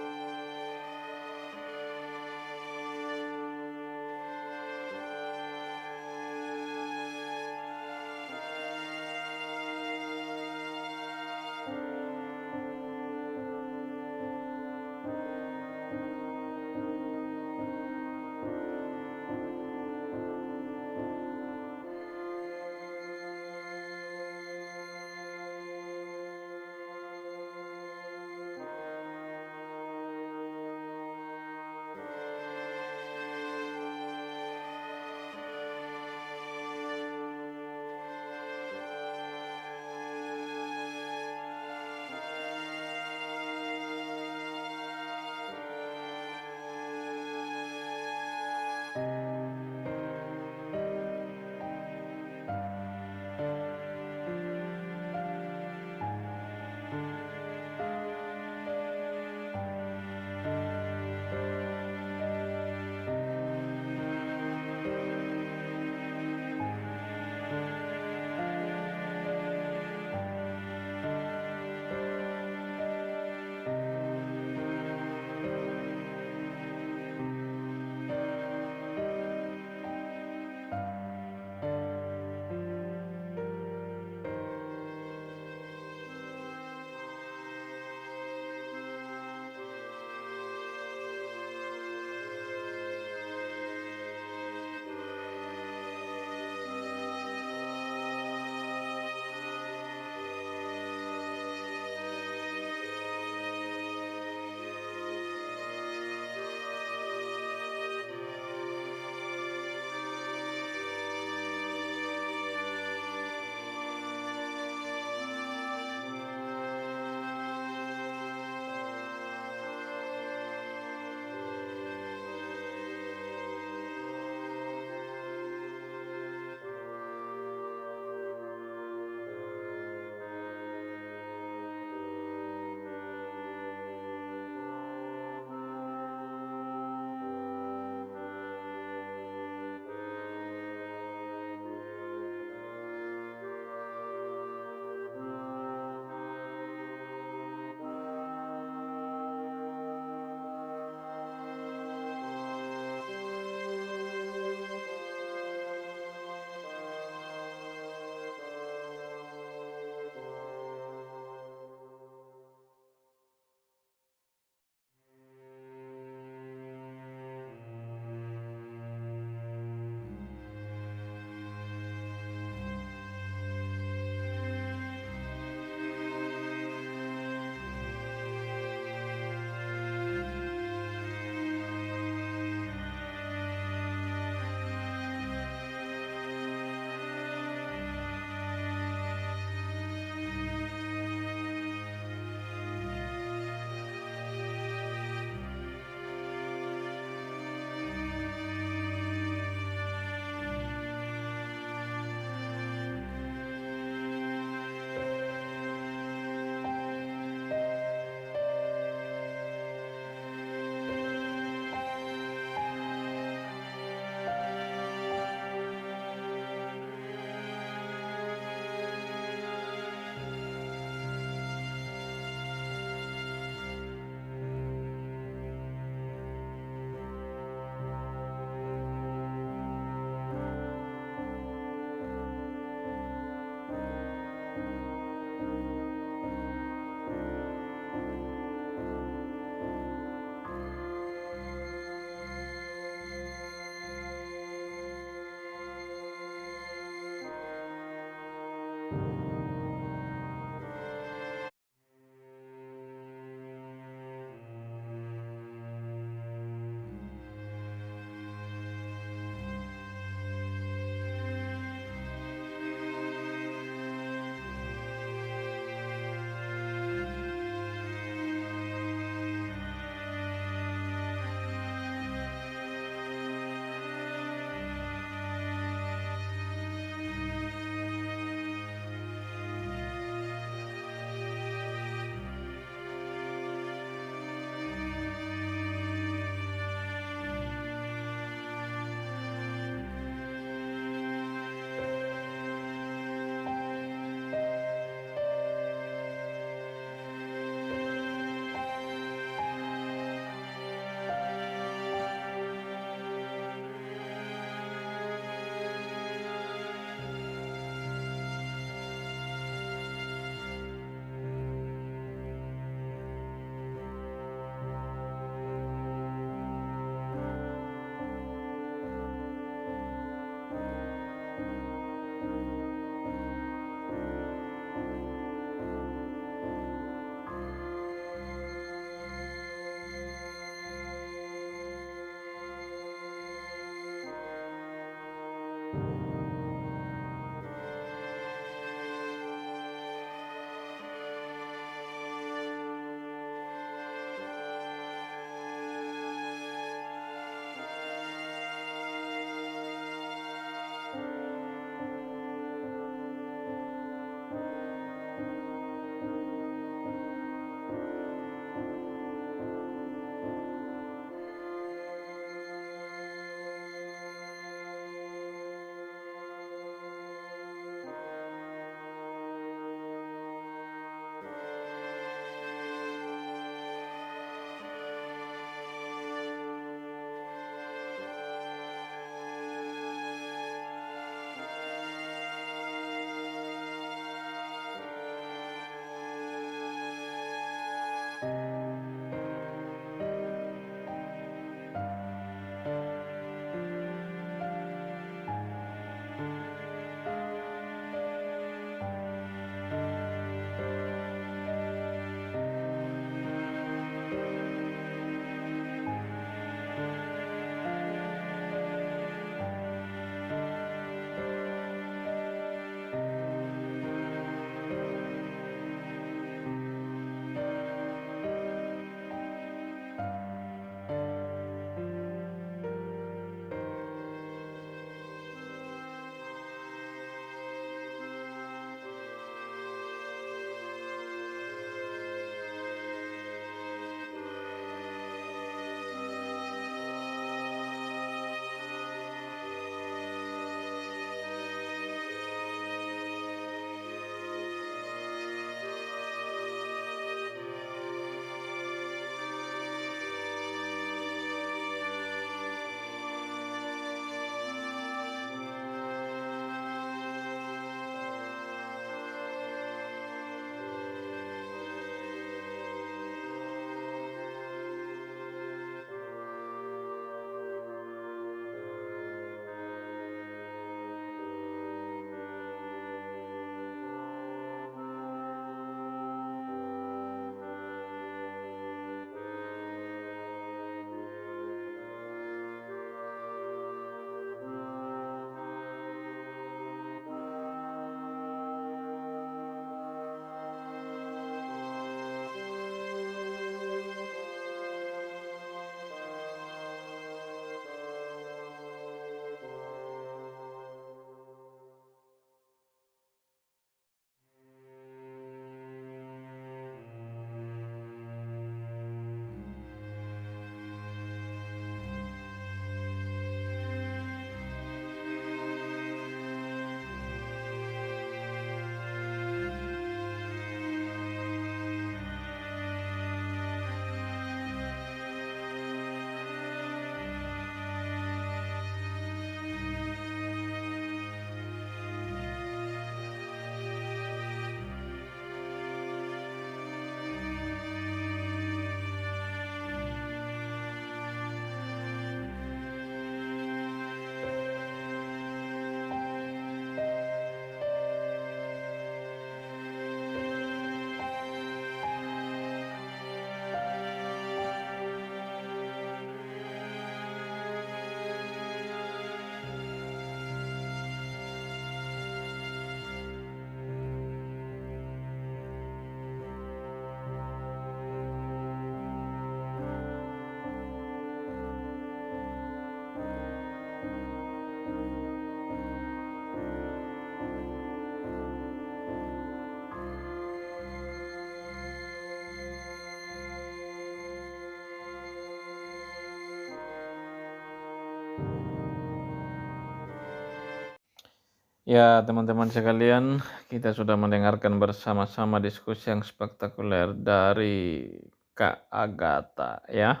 Ya, teman-teman sekalian, kita sudah mendengarkan bersama-sama diskusi yang spektakuler dari Kak Agatha ya.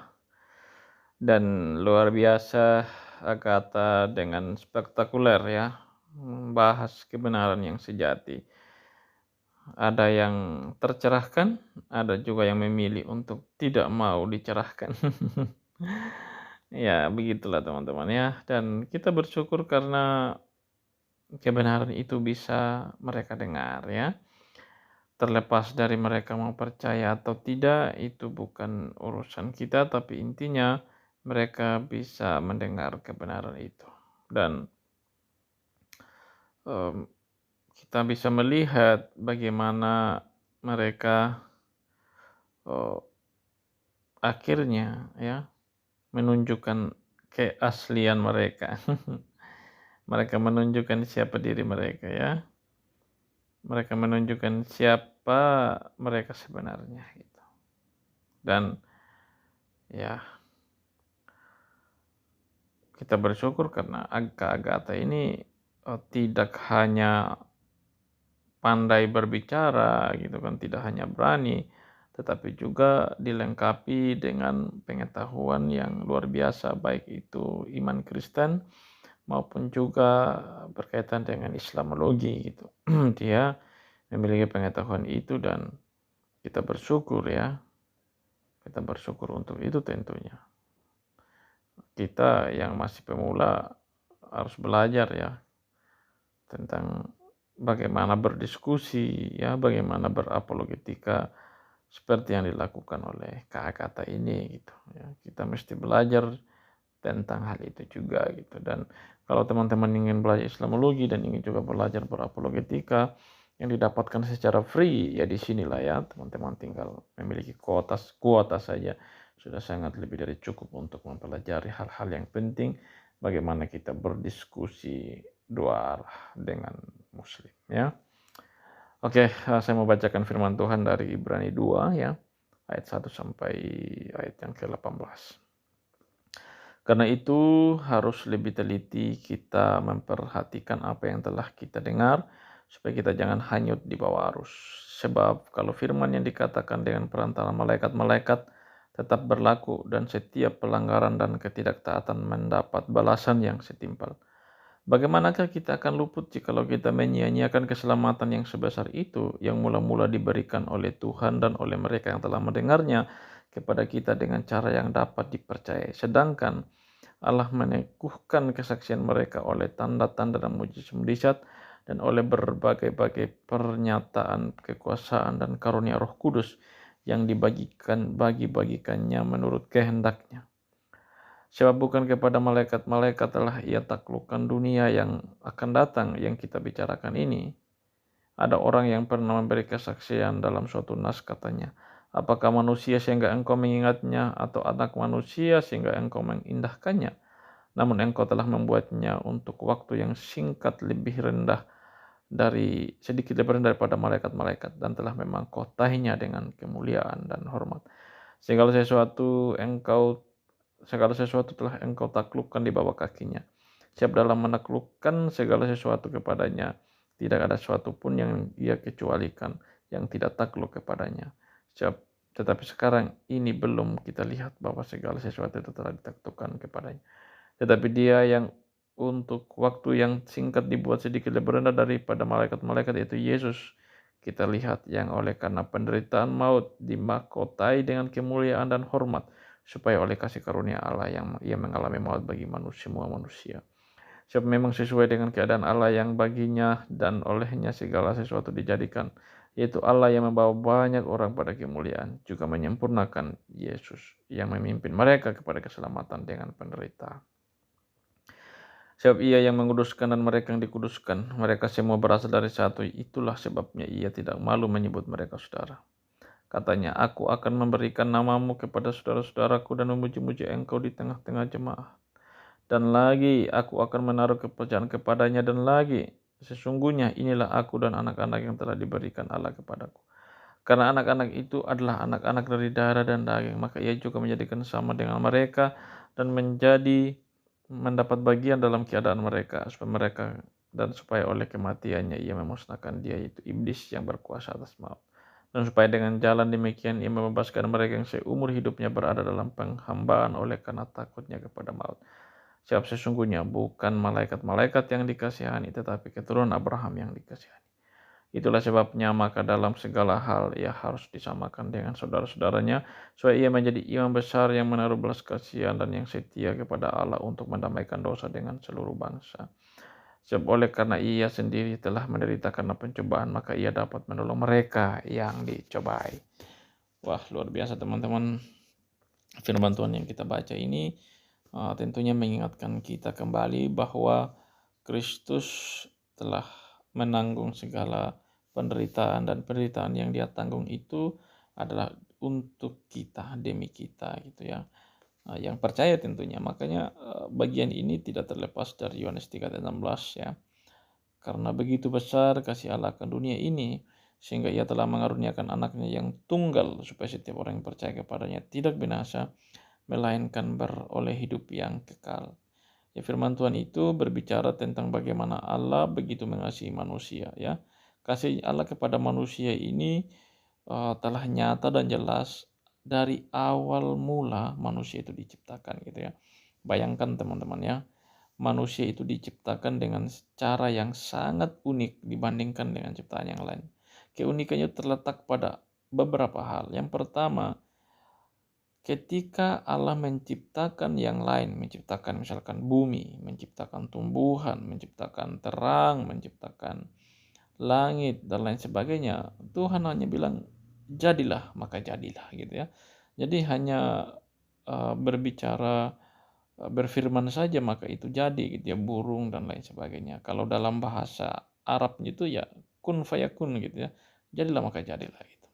Dan luar biasa Agatha dengan spektakuler ya, membahas kebenaran yang sejati. Ada yang tercerahkan, ada juga yang memilih untuk tidak mau dicerahkan. Ya, begitulah teman-teman ya. Dan kita bersyukur karena kebenaran itu bisa mereka dengar ya. Terlepas dari mereka mau percaya atau tidak, itu bukan urusan kita, tapi intinya mereka bisa mendengar kebenaran itu. Dan kita bisa melihat bagaimana mereka akhirnya ya menunjukkan keaslian mereka. Mereka menunjukkan siapa diri mereka ya. Mereka menunjukkan siapa mereka sebenarnya gitu. Dan ya kita bersyukur karena Kak Agatha ini tidak hanya pandai berbicara gitu kan, tidak hanya berani, tetapi juga dilengkapi dengan pengetahuan yang luar biasa, baik itu iman Kristen maupun juga berkaitan dengan Islamologi gitu. Dia memiliki pengetahuan itu dan kita bersyukur ya. Kita bersyukur untuk itu tentunya. Kita yang masih pemula harus belajar ya tentang bagaimana berdiskusi ya, bagaimana berapologetika seperti yang dilakukan oleh Kak Agatha ini gitu ya. Kita mesti belajar tentang hal itu juga gitu. Dan kalau teman-teman ingin belajar Islamologi dan ingin juga belajar berapologetika yang didapatkan secara free, ya di sinilah ya teman-teman tinggal memiliki kuota saja sudah sangat lebih dari cukup untuk mempelajari hal-hal yang penting bagaimana kita berdiskusi dua arah dengan muslim ya. Oke, saya mau bacakan firman Tuhan dari Ibrani 2 ya, ayat 1 sampai ayat yang ke-18. Karena itu harus lebih teliti kita memperhatikan apa yang telah kita dengar, supaya kita jangan hanyut di bawah arus. Sebab kalau firman yang dikatakan dengan perantara malaikat-malaikat tetap berlaku dan setiap pelanggaran dan ketidaktaatan mendapat balasan yang setimpal. Bagaimanakah kita akan luput jikalau kita menyia-nyiakan keselamatan yang sebesar itu yang mula-mula diberikan oleh Tuhan dan oleh mereka yang telah mendengarnya kepada kita dengan cara yang dapat dipercayai. Sedangkan Allah meneguhkan kesaksian mereka oleh tanda-tanda dan mujizat dan oleh berbagai-bagai pernyataan kekuasaan dan karunia Roh Kudus yang bagi-bagikannya menurut kehendaknya. Sebab bukan kepada malaikat-malaikat telah ia taklukkan dunia yang akan datang yang kita bicarakan ini. Ada orang yang pernah memberi kesaksian dalam suatu nas katanya, apakah manusia sehingga engkau mengingatnya atau anak manusia sehingga engkau mengindahkannya? Namun engkau telah membuatnya untuk waktu yang singkat sedikit lebih rendah daripada malaikat-malaikat dan telah memangkotainya dengan kemuliaan dan hormat. Segala sesuatu telah engkau taklukkan di bawah kakinya. Siap dalam menaklukkan segala sesuatu kepadanya. Tidak ada sesuatu pun yang ia kecualikan yang tidak takluk kepadanya. Tetapi sekarang ini belum kita lihat bahwa segala sesuatu itu telah ditaklukkan kepadanya. Tetapi dia yang untuk waktu yang singkat dibuat sedikit lebih rendah daripada malaikat-malaikat, yaitu Yesus, kita lihat yang oleh karena penderitaan maut dimahkotai dengan kemuliaan dan hormat, supaya oleh kasih karunia Allah yang ia mengalami maut bagi semua manusia. Sebab memang sesuai dengan keadaan Allah yang baginya dan olehnya segala sesuatu dijadikan, yaitu Allah yang membawa banyak orang pada kemuliaan, juga menyempurnakan Yesus yang memimpin mereka kepada keselamatan dengan penderitaan. Sebab ia yang menguduskan dan mereka yang dikuduskan, mereka semua berasal dari satu, itulah sebabnya ia tidak malu menyebut mereka saudara. Katanya, aku akan memberikan namamu kepada saudara-saudaraku dan memuji-muji engkau di tengah-tengah jemaah. Dan lagi, aku akan menaruh kepercayaan kepadanya, dan lagi, sesungguhnya inilah aku dan anak-anak yang telah diberikan Allah kepadaku. Karena anak-anak itu adalah anak-anak dari darah dan daging, maka ia juga menjadikan sama dengan mereka dan mendapat bagian dalam keadaan mereka, supaya mereka dan supaya oleh kematiannya ia memusnahkan dia, yaitu iblis yang berkuasa atas maut. Dan supaya dengan jalan demikian ia membebaskan mereka yang seumur hidupnya berada dalam penghambaan oleh karena takutnya kepada maut. Sebab sesungguhnya bukan malaikat-malaikat yang dikasihani, tetapi keturunan Abraham yang dikasihani. Itulah sebabnya maka dalam segala hal ia harus disamakan dengan saudara-saudaranya, supaya ia menjadi imam besar yang menaruh belas kasihan dan yang setia kepada Allah untuk mendamaikan dosa dengan seluruh bangsa. Sebab oleh karena ia sendiri telah menderita karena pencobaan, maka ia dapat menolong mereka yang dicobai. Wah, luar biasa teman-teman. Firman Tuhan yang kita baca ini tentunya mengingatkan kita kembali bahwa Kristus telah menanggung segala penderitaan, dan penderitaan yang dia tanggung itu adalah untuk kita, demi kita gitu ya. Yang percaya tentunya. Makanya bagian ini tidak terlepas dari Yohanes 3:16 ya. Karena begitu besar kasih Allah akan dunia ini, sehingga ia telah mengaruniakan anaknya yang tunggal, supaya setiap orang yang percaya kepadanya tidak binasa, melainkan beroleh hidup yang kekal. Ya, firman Tuhan itu berbicara tentang bagaimana Allah begitu mengasihi manusia ya. Kasih Allah kepada manusia ini telah nyata dan jelas dari awal mula manusia itu diciptakan gitu ya. Bayangkan teman-teman ya, manusia itu diciptakan dengan cara yang sangat unik dibandingkan dengan ciptaan yang lain. Keunikannya terletak pada beberapa hal. Yang pertama, ketika Allah menciptakan yang lain, menciptakan misalkan bumi, menciptakan tumbuhan, menciptakan terang, menciptakan langit, dan lain sebagainya, Tuhan hanya bilang, jadilah, maka jadilah gitu ya. Jadi hanya berbicara, berfirman saja, maka itu jadi gitu ya, burung dan lain sebagainya. Kalau dalam bahasa Arab itu ya kun fayakun gitu ya, jadilah maka jadilah gitu.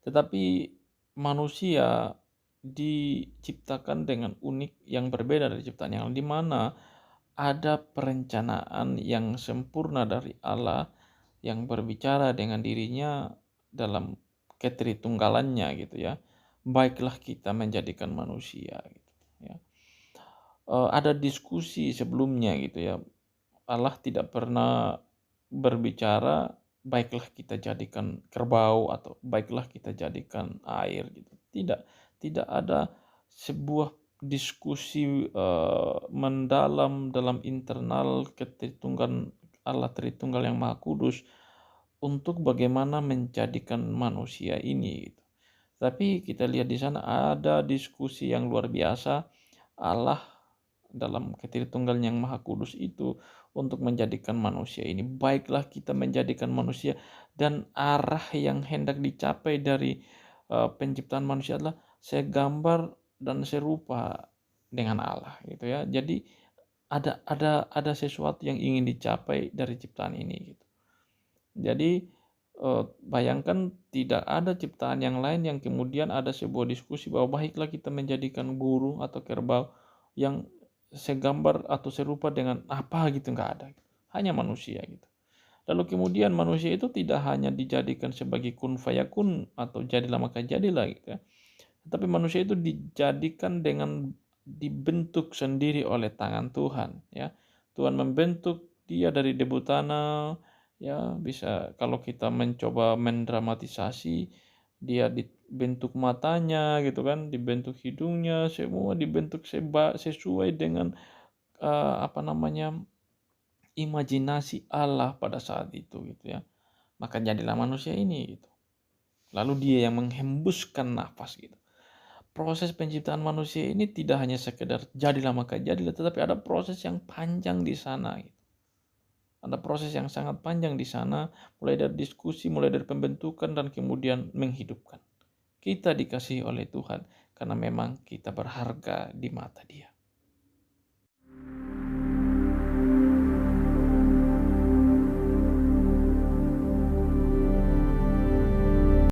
Tetapi manusia diciptakan dengan unik yang berbeda dari ciptaan yang lain, di mana ada perencanaan yang sempurna dari Allah yang berbicara dengan dirinya dalam ketritunggalannya gitu ya. Baiklah kita menjadikan manusia gitu ya. Ada diskusi sebelumnya gitu ya. Allah tidak pernah berbicara baiklah kita jadikan kerbau atau baiklah kita jadikan air gitu. Tidak ada sebuah diskusi mendalam dalam internal ketritunggalan Allah Tritunggal yang Maha Kudus untuk bagaimana menjadikan manusia ini gitu. Tapi kita lihat di sana ada diskusi yang luar biasa. Allah dalam ketritunggal yang Maha Kudus itu untuk menjadikan manusia ini. Baiklah kita menjadikan manusia, dan arah yang hendak dicapai dari penciptaan manusia adalah segambar dan serupa dengan Allah gitu ya. Jadi ada sesuatu yang ingin dicapai dari ciptaan ini gitu. Jadi bayangkan tidak ada ciptaan yang lain yang kemudian ada sebuah diskusi bahwa baiklah kita menjadikan burung atau kerbau yang segambar atau serupa dengan apa gitu, nggak ada. Hanya manusia gitu. Lalu kemudian manusia itu tidak hanya dijadikan sebagai kun fayakun atau jadilah maka jadilah gitu ya. Tapi manusia itu dijadikan dengan dibentuk sendiri oleh tangan Tuhan ya. Tuhan membentuk dia dari debu tanah ya. Bisa kalau kita mencoba mendramatisasi, dia dibentuk matanya gitu kan, dibentuk hidungnya, semua dibentuk sesuai dengan imajinasi Allah pada saat itu gitu ya. Maka jadilah manusia ini gitu. Lalu dia yang menghembuskan nafas gitu. Proses penciptaan manusia ini tidak hanya sekedar jadilah maka jadilah, tetapi ada proses yang panjang di sana gitu. Ada proses yang sangat panjang di sana, mulai dari diskusi, mulai dari pembentukan, dan kemudian menghidupkan. Kita dikasihi oleh Tuhan karena memang kita berharga di mata Dia.